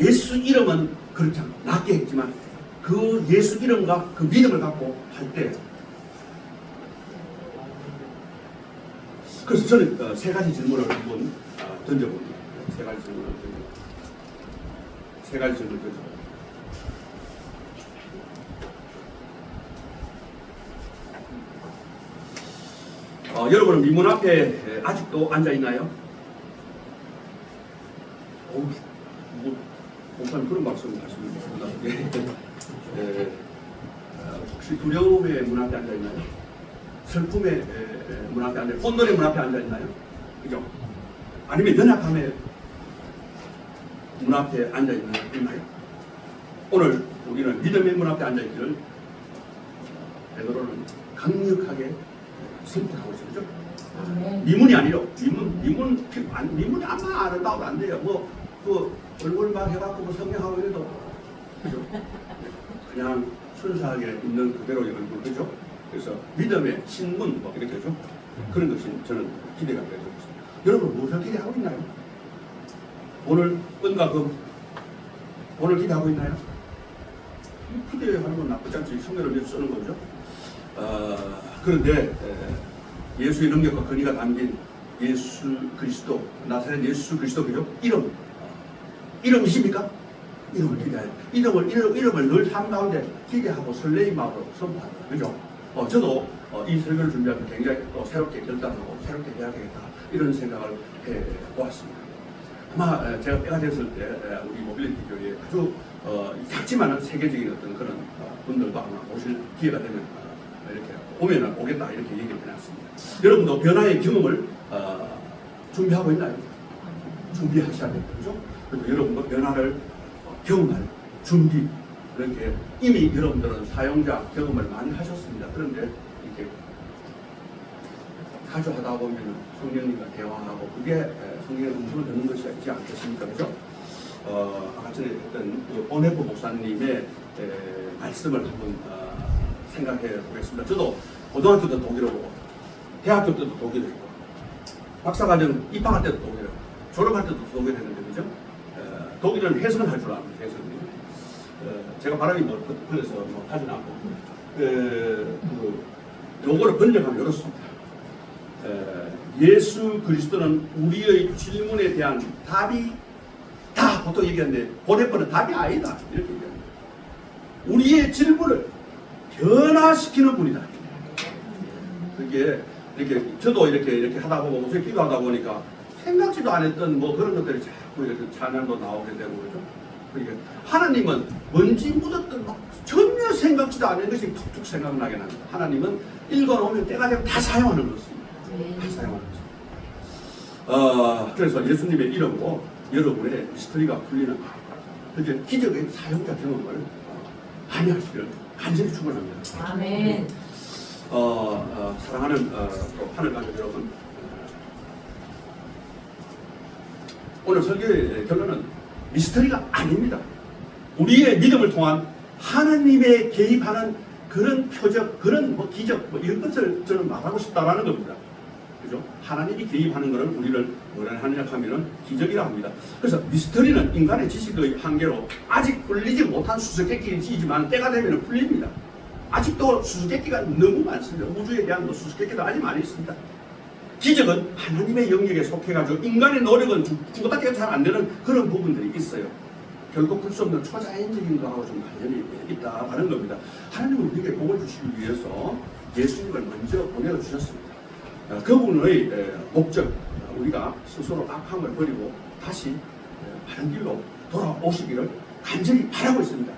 예수 이름은 그렇지 않고 낫게 했지만 그 예수 이름과 그 믿음을 갖고 할 때 그래서 저는 세 가지 질문을 한번 던져봅니다. 세 가지 질문을 던져봅니다. 여러분은 미문 앞에 아직도 앉아있나요? 목사님 그런 말씀 하십니다. 혹시 두려움의 문 앞에 앉아있나요? 슬픔의 문 앞에 앉아있나요? 혼돈의 문 앞에 앉아있나요? 그죠? 아니면 연약함의 문 앞에 앉아있나요? 오늘 우리는 믿음의 문 앞에 앉아있기를 베드로는 강력하게 선택하고 있죠. 그죠? 미문이 아니요. 미문이 아마 아름다워도 안 돼요. 얼굴 막 해갖고 성경하고 이래도 그죠? 그냥 순수하게 있는 그대로의 얼굴, 그죠? 그래서 믿음의 신문 이렇게 되죠. 그런 것이 저는 기대가 되고 있습니다. 여러분 무엇을 기대하고 있나요? 오늘 은과 금 오늘 기대하고 있나요? 기대하는 건 나쁘지 않지. 성경을 위해서 쓰는 거죠. 그런데 예수의 능력과 권위가 담긴 예수 그리스도, 나사렛 예수 그리스도, 그죠? 이름이십니까? 이름을 기대해요. 이름을 늘 삶 가운데 기대하고 설레임 마음으로 선포합니다. 그죠? 저도 이 설교를 준비하면 굉장히 또 새롭게 결단하고 새롭게 해야겠다 이런 생각을 해 보았습니다. 아마 제가 때가 됐을 때 우리 모빌리티 교회에 아주 작지만은 세계적인 어떤 그런 분들도 아마 오실 기회가 되면 이렇게 오면은 오겠다 이렇게 얘기를 해놨습니다. 여러분도 변화의 경험을 준비하고 있나요? 준비하셔야 됩니다. 그죠? 그리고 여러분도 변화를 경험할 준비, 이렇게 이미 여러분들은 사용자 경험을 많이 하셨습니다. 그런데 이렇게 자주 하다 보면 성령님과 대화하고 그게 성령의 음성을 듣는 것이 있지 않겠습니까? 그죠? 아까 전에 했던 그 오네포 목사님의 말씀을 한번 생각해 보겠습니다. 저도 고등학교 때도 독일어고 대학교 때도 독일어고 박사과정 입학할 때도 독일어, 졸업할 때도 독일어 했는데 그죠? 독일어는 해석을 할 줄 압니다. 해석을. 제가 발음이 그래서 하진 않고 요거를 번역하면 이렇습니다. 예수 그리스도는 우리의 질문에 대한 답이 다 보통 얘기하는데 보내번은 답이 아니다 이렇게 얘기합니다. 우리의 질문을 변화시키는 분이다. 그게 이렇게 저도 이렇게 하다 보고 무슨 기도하다 보니까 생각지도 안 했던 그런 것들이 자꾸 이렇게 찬양도 나오게 되고 그죠. 그러니까 하나님은 먼지 묻었던 전혀 생각지도 않은 것이 툭툭 생각나게 합니다. 하나님은 읽어놓으면 때가 되면 다 사용하는 것입니다. 다 사용하는 것입니다. 그래서 예수님의 이름으로 여러분의 스토리가 풀리는 그게 기적의 사용자 경험을 많이 하시기를 간절히 축원합니다. 아멘. 사랑하는 또 하늘 가족 여러분, 오늘 설교의 결론은 미스터리가 아닙니다. 우리의 믿음을 통한 하나님의 개입하는 그런 표적, 그런 기적, 이런 것을 저는 말하고 싶다라는 겁니다. 그죠? 하나님이 개입하는 것을 우리를 뭐라 하느냐 하면은 기적이라 합니다. 그래서 미스터리는 인간의 지식의 한계로 아직 풀리지 못한 수수께끼이지만 때가 되면 풀립니다. 아직도 수수께끼가 너무 많습니다. 우주에 대한 수수께끼도 아직 많이 있습니다. 기적은 하나님의 영역에 속해가지고 인간의 노력은 죽었다 깨도 잘 안 되는 그런 부분들이 있어요. 결국 풀 수 없는 초자연적인 거하고 좀 관련이 있다라는 겁니다. 하나님은 우리에게 복을 주시기 위해서 예수님을 먼저 보내주셨습니다. 그분의 목적, 우리가 스스로 악함을 버리고 다시 바른 길로 돌아오시기를 간절히 바라고 있습니다.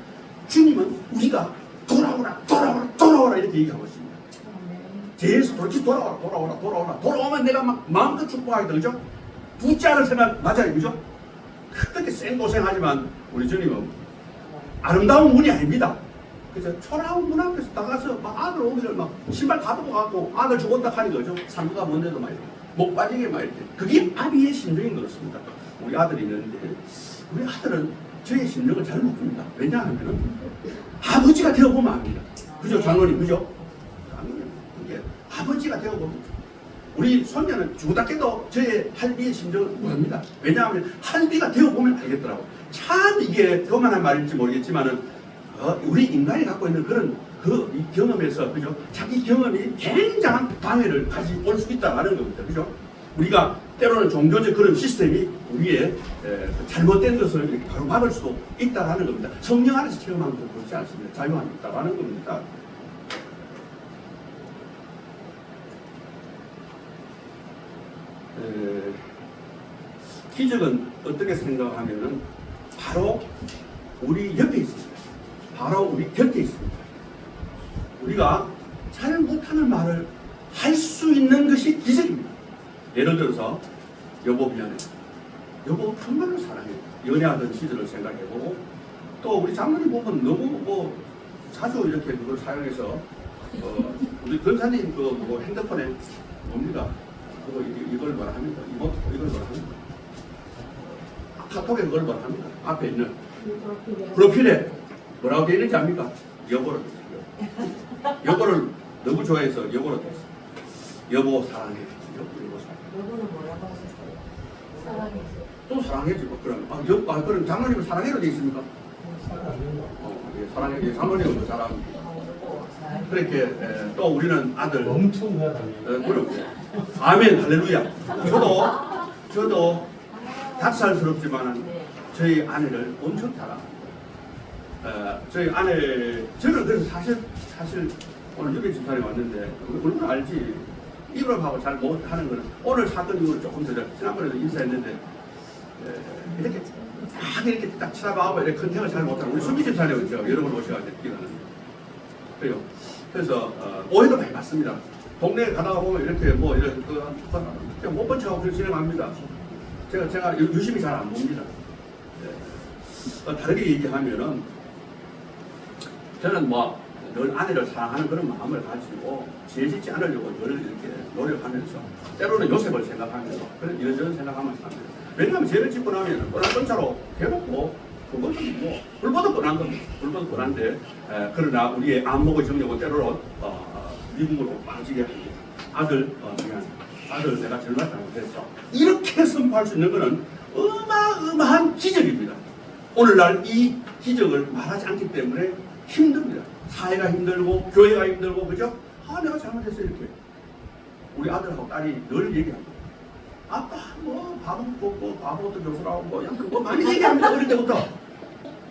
주님은 우리가 돌아오라 이렇게 얘기하고 있습니다. 제에서 그렇게 돌아오면 내가 막 마음껏 축복하겠다, 그죠? 부자를 생각 맞아요, 그죠? 그렇게 생고생하지만 우리 주님은 아름다운 문이 아닙니다. 그죠? 초라한 문 앞에서 나가서 막 아들 오기를 막 신발 다 벗고 갖고 아들 죽었다 하는 거죠. 상부가 뭔데도 막 이렇게 목 빠지게 막 이렇게. 그게 아비의 심정인 그렇습니다. 우리 아들이 있는데 우리 아들은 저의 심정을 잘 모릅니다. 왜냐하면 아버지가 되어보면 압니다. 그죠, 장로님, 그죠? 그게 아버지가 되어보면 우리 손녀는 죽었다 깨도 저의 할비의 심정을 모릅니다. 왜냐하면 할비가 되어보면 알겠더라고. 참 이게 교만한 말일지 모르겠지만은 우리 인간이 갖고 있는 그런 이 경험에서, 그죠? 자기 경험이 굉장한 방해를 가지고 올 수 있다는 겁니다. 그죠? 우리가 때로는 종교적 그런 시스템이 우리의 잘못된 것을 이렇게 가로막을 수도 있다는 겁니다. 성령 안에서 체험하는 건 그렇지 않습니다. 자유함이 있다는 겁니다. 기적은 어떻게 생각하면은 바로 우리 옆에 있습니다. 바로 우리 곁에 있습니다. 우리가 잘 못하는 말을 할 수 있는 것이 기적입니다. 예를 들어서 여보 미안해. 여보 정말로 사랑해. 연애하던 시절을 생각해보고 또 우리 장로님 보면 너무 자주 이렇게 그걸 사용해서 우리 권사님 핸드폰에 뭡니까? 이걸 뭐라 합니까? 이걸 뭐라 합니까? 카톡에 그걸 뭐라 합니까? 앞에 있는 프로필에 뭐라고 되어 있는지 압니까? 여보로 되어 있어요. 여보를 너무 좋아해서 여보로 되어 있어요. 여보 사랑해. 여보 사랑해. 여보는 뭐라고 하셨어요? 사랑해서. 또 사랑해지 뭐 그럼 그럼 장로님은 사랑해로 되어 있습니까? 예, 사랑해. 장로님은 뭐 사랑합니다. 그렇게 또 우리는 아들 엄청 해야 그럼 아멘 할렐루야. 저도 닭살스럽지만은 저희 아내를 엄청 사랑합니다. 저희 아내 저는 그래서 사실 오늘 유배 집사님 왔는데 얼굴 알지. 입으로하고 잘 못하는 거는 오늘 사건 이후로 조금 더 지난번에도 인사했는데 이렇게 딱 이렇게 딱 쳐다봐고 이렇게 컨택을 잘 못하는 우리 수미 집사님 있죠. 여러분 오셔가지고 기도하는 그래요. 그래서 오해도 많이 받습니다. 동네에 가다가 보면 이렇게 이런 못 본 척하고 그렇게 진행합니다. 제가 유심히 잘 안 봅니다. 다르게 얘기하면은 저는 늘 아내를 사랑하는 그런 마음을 가지고 죄짓지 않으려고 늘 이렇게 노력하면서 때로는 요셉을 생각하면서 그런 이런저런 생각하면서 합니다. 왜냐하면 죄를 짓고 나면 뻔한 건차로 괴롭고 그것은 불보다 뻔한 겁니다. 불보다 뻔한데 그러나 우리의 안목의 정력은 때로는 미국으로 빠지게 합니다. 아들 내가 정말 잘못했어. 이렇게 선포할 수 있는 것은 어마어마한 기적입니다. 오늘날 이 기적을 말하지 않기 때문에 힘듭니다. 사회가 힘들고 교회가 힘들고 그죠? 내가 잘못했어 이렇게. 우리 아들하고 딸이 늘 얘기합니다. 아빠 바보 뽑고 바보도 교수라고 그거 많이 얘기합니다. 어릴 때부터.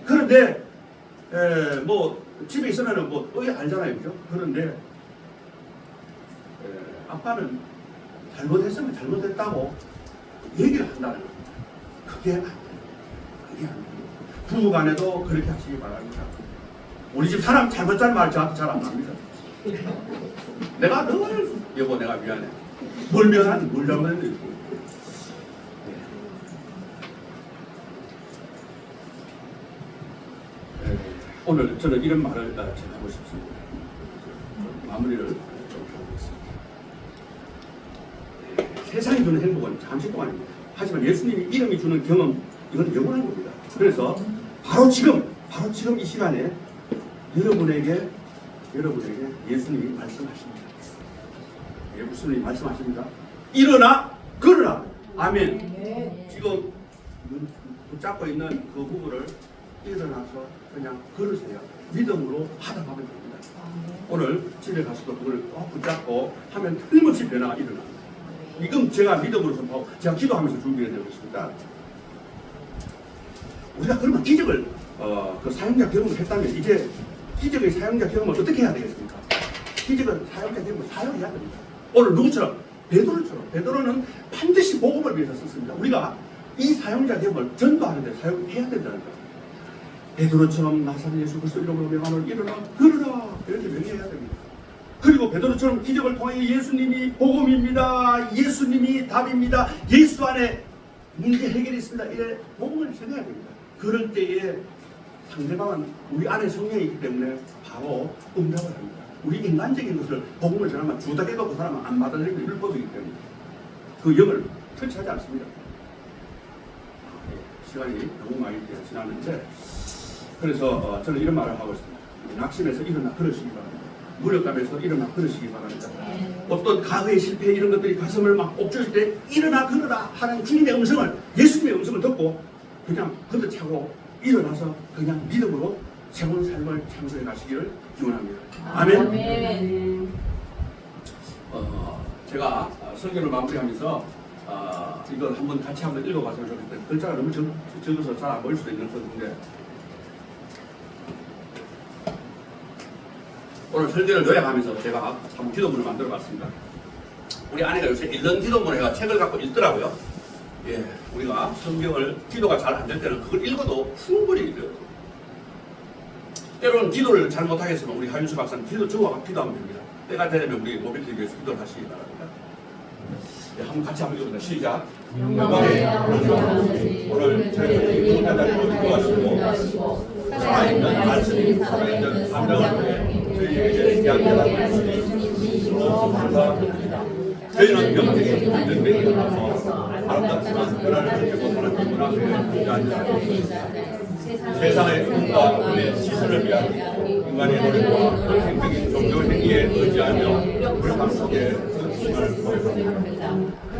그런데 집에 있으면은 알잖아요, 그죠? 그런데 아빠는 잘못했으면 잘못했다고 얘기를 한다는 거예요. 그게 안 돼요. 그게 안 돼요. 부부간에도 그렇게 하시기 바랍니다. 우리 집 사람 잘못한 말 저한테 잘 안 합니다. 내가 늘 여보 내가 미안해. 뭘 미안하니 뭘 잘못했는데. 오늘 저는 이런 말을 전하고 싶습니다. 마무리를 좀 해보겠습니다. 세상이 주는 행복은 잠시 동안입니다. 하지만 예수님이 이름이 주는 경험 이건 영원한 겁니다. 그래서 바로 지금 이 시간에 여러분에게 예수님이 말씀하십니다. 예수님이 말씀하십니다. 일어나 걸으라. 아멘. 지금 붙잡고 있는 그 부부를 일어나서 그냥 걸으세요. 믿음으로 받아가면 됩니다. 오늘 집에 가서도 그걸 꼭 붙잡고 하면 틀림없이 변화가 일어납니다. 이건 제가 믿음으로 선포하고 제가 기도하면서 준비가 되고 있습니다. 우리가 그러면 기적을 그 사용자 경험을 했다면 이제 기적의 사용자 경험을 어떻게 해야 되겠습니까? 기적은 사용자 경험을 사용해야 됩니다. 오늘 누구처럼 베드로처럼 베드로는 반드시 복음을 위해서 썼습니다. 우리가 이 사용자 대응을 전도하는데 사용해야 된다는 거예요. 베드로처럼 나사렛 예수 그리스도 이름으로 명하노니 일어나 걸으라 이렇게 명령해야 됩니다. 그리고 베드로처럼 기적을 통해 예수님이 복음입니다. 예수님이 답입니다. 예수 안에 문제 해결이 있습니다. 이래 복음을 전해야 됩니다. 그럴 때에 상대방은 우리 안에 성령이 있기 때문에 바로 응답을 합니다. 우리 인간적인 것을 복음을 전하면 주닥해도 그 사람은 안 받아들이는 게 율법이기 때문에 그 영을 터치하지 않습니다. 시간이 너무 많이 지났는데 그래서 저는 이런 말을 하고 있습니다. 낙심해서 일어나 걸으시기 바랍니다. 무력감에서 일어나 걸으시기 바랍니다. 어떤 과거의 실패 이런 것들이 가슴을 막 옥죄일 때 일어나 걸어라 하는 주님의 음성을 예수님의 음성을 듣고 그냥 걷어차고 일어나서 그냥 믿음으로 새로운 삶을 창조해 가시기를 기원합니다. 아멘. 제가 설교를 마무리하면서 이걸 한번 같이 한번 읽어봤으면 좋겠어요. 글자가 너무 적어서 잘 안 보일 수도 있는 건데 오늘 설교를 요약하면서 제가 한번 기도문을 만들어봤습니다. 우리 아내가 요새 읽는 기도문 해가 책을 갖고 읽더라고요. 예, 우리가 성경을 기도가 잘 안 될 때는 그걸 읽어도 충분히 읽어요. 때로는 기도를 잘 못하겠으면 우리 하윤수 박사님 기도 적어가 기도하면 됩니다. 때가 되면 우리 모빌리티 교회에서 기도를 하시기 바랍니다. 예, 한번 같이 한번 읽어보자. 시작. 영광의 아버지 오늘 저희들이 기도하시고 살아있는 말씀이 살아있는 감정을 위해 저희에게 양면한 주님으로 감사합니다. 저희는 영적인 문제들이 많아서 아름답지만 변화를 느끼고 사는 기분 앞에 앉아 세상의 꿈과 꿈의 시선을 위한 인간의 노력과 행적인 종교 행위에 의지하며 불감 속에 승심을 보여줍니다.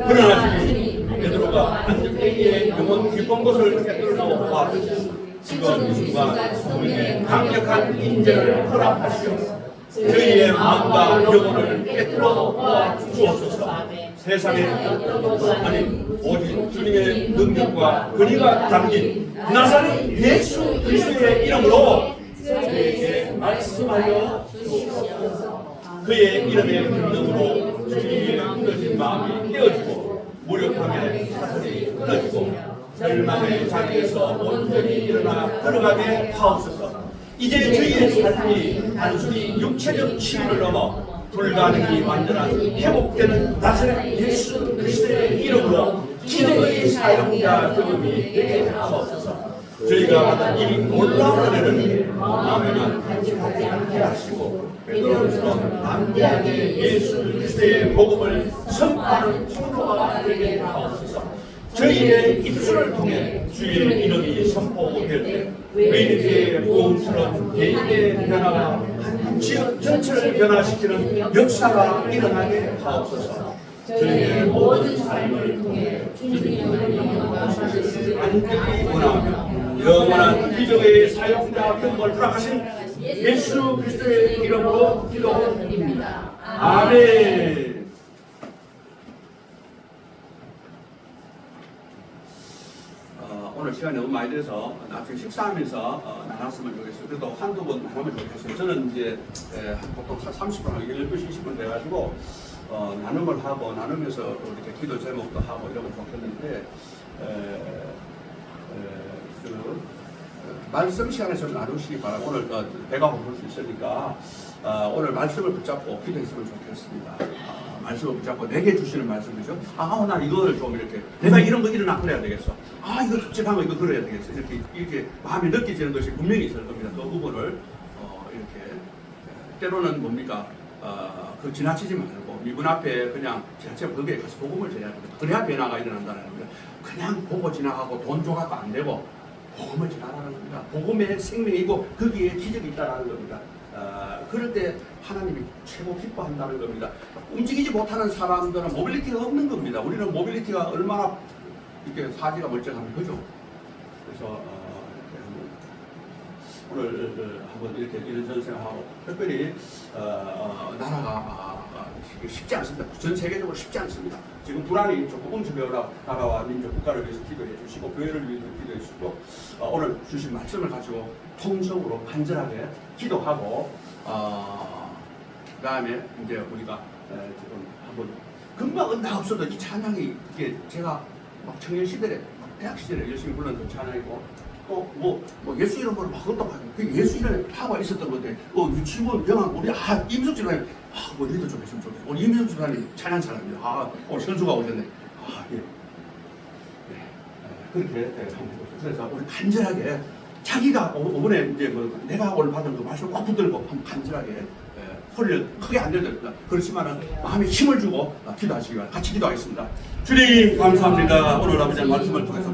그러나 주님, 베드로가 안전행위의 영혼 깊은 곳을 깨뚫어 보았듯이 지금 이 순간 성령의 강력한 인재를 허락하시오. 저희의 마음과 영혼을 깨뚫어 보아 주옵소서. 세상의 어떤 것도 아닌 오직 주님의 능력과 권위가 담긴 나사렛 예수 그리스도의 이름으로 저희에게 말씀하여 주옵소서. 그의 이름의 능력으로 주님의 끊어진 마음이 깨어지고 무력함의 사슬이 끊어지고 절망의 자리에서 온전히 일어나 걸어가게 하옵소서. 이제 저희의 삶이 단순히 육체적 치유를 넘어 불가능이 완전한 회복되는 나사렛 예수 그리스도의 이름으로 기도의 사용자 경험이 되게 하옵소서. 저희가 받은 이 놀라운 은혜를 마음에만 간직하지 않게 하시고 베드로처럼 담대하게 예수 그리스도의 복음을 선포하는 성도가 되게 하옵소서. 저희의 입술을 통해 주의 이름이 선포될 때 웨이트의 보험처럼 개인의 변화가 지역 전체를 변화시키는 역사가 일어나게 하옵소서. 저희의 모든 삶을 통해 주님의 영광을 안전히 원하며 영원한 기적의 사용자 경험을 허락하신 예수 그리스도의 이름으로 기도드립니다. 아멘. 오늘 시간이 너무 많이 돼서 나중에 식사하면서 나눴으면 좋겠어요. 그래도 한두 번 나누면 좋겠어요. 저는 이제 보통 30분 하고 12시 20분 돼가지고 나눔을 하고 나누면서 이렇게 기도 제목도 하고 이러면 좋겠는데 말씀 시간에서 나누시기 바라고 오늘 배가 고플 수 있으니까 오늘 말씀을 붙잡고 기도했으면 좋겠습니다. 말씀을 붙잡고 내게 주시는 말씀이죠. 나 이거를 좀 이렇게 내가 이런 거 일어나 그래야 되겠어. 이거 섭집한 거 이거 그래야 되겠어. 이렇게 마음이 느껴지는 것이 분명히 있을 겁니다. 그 부분을 이렇게 때로는 뭡니까 그 지나치지 말고 미분 앞에 그냥 지나치면 거기에 가서 복음을 전해야 됩니다. 그래야 변화가 일어난다는 겁니다. 그냥 보고 지나가고 돈 줘갖고 안 되고 복음을 전하라는 겁니다. 복음의 생명이고 거기에 기적이 있다는 겁니다. 그럴 때 하나님이 최고 기뻐한다는 겁니다. 움직이지 못하는 사람들은 모빌리티가 없는 겁니다. 우리는 모빌리티가 얼마나 이렇게 사지가 멀쩡하면 그죠? 그래서 오늘 한번 이렇게 이런 전생하고 특별히 나라가 쉽지 않습니다. 전 세계적으로 쉽지 않습니다. 지금 불안이 조금 움직여라 나라와 민족 국가를 위해서 기도해 주시고 교회를 위해서 기도해 주시고 오늘 주신 말씀을 가지고 통성으로 간절하게 기도하고 그 다음에 이제 우리가 지금 한번 금방 나 없어도 이 찬양이 이게 제가 막 청년 시절에 대학 시절에 열심히 불렀던 찬양이고 또 뭐 예수 이름으로 막 그것도 하고 그 예수 이름에 파가 있었던 건데 유치원 영화 우리 임숙 집사님 뭐 니도 좀 했으면 좋겠어. 우리 임숙 집사님 찬양 사람이야. 오늘 선수가 오셨네. 예. 네. 그렇게 한번 해보세요. 그래서 우리 간절하게 자기가 이번에 이제 뭐 내가 오늘 받은 그 말씀을 꼭 붙들고 한번 간절하게 소리를 크게 안 들립니다. 그렇지만은 마음에 힘을 주고 기도하시기 바랍니다. 같이 기도하겠습니다. 주님 감사합니다. 오늘 아버지 말씀을 통해서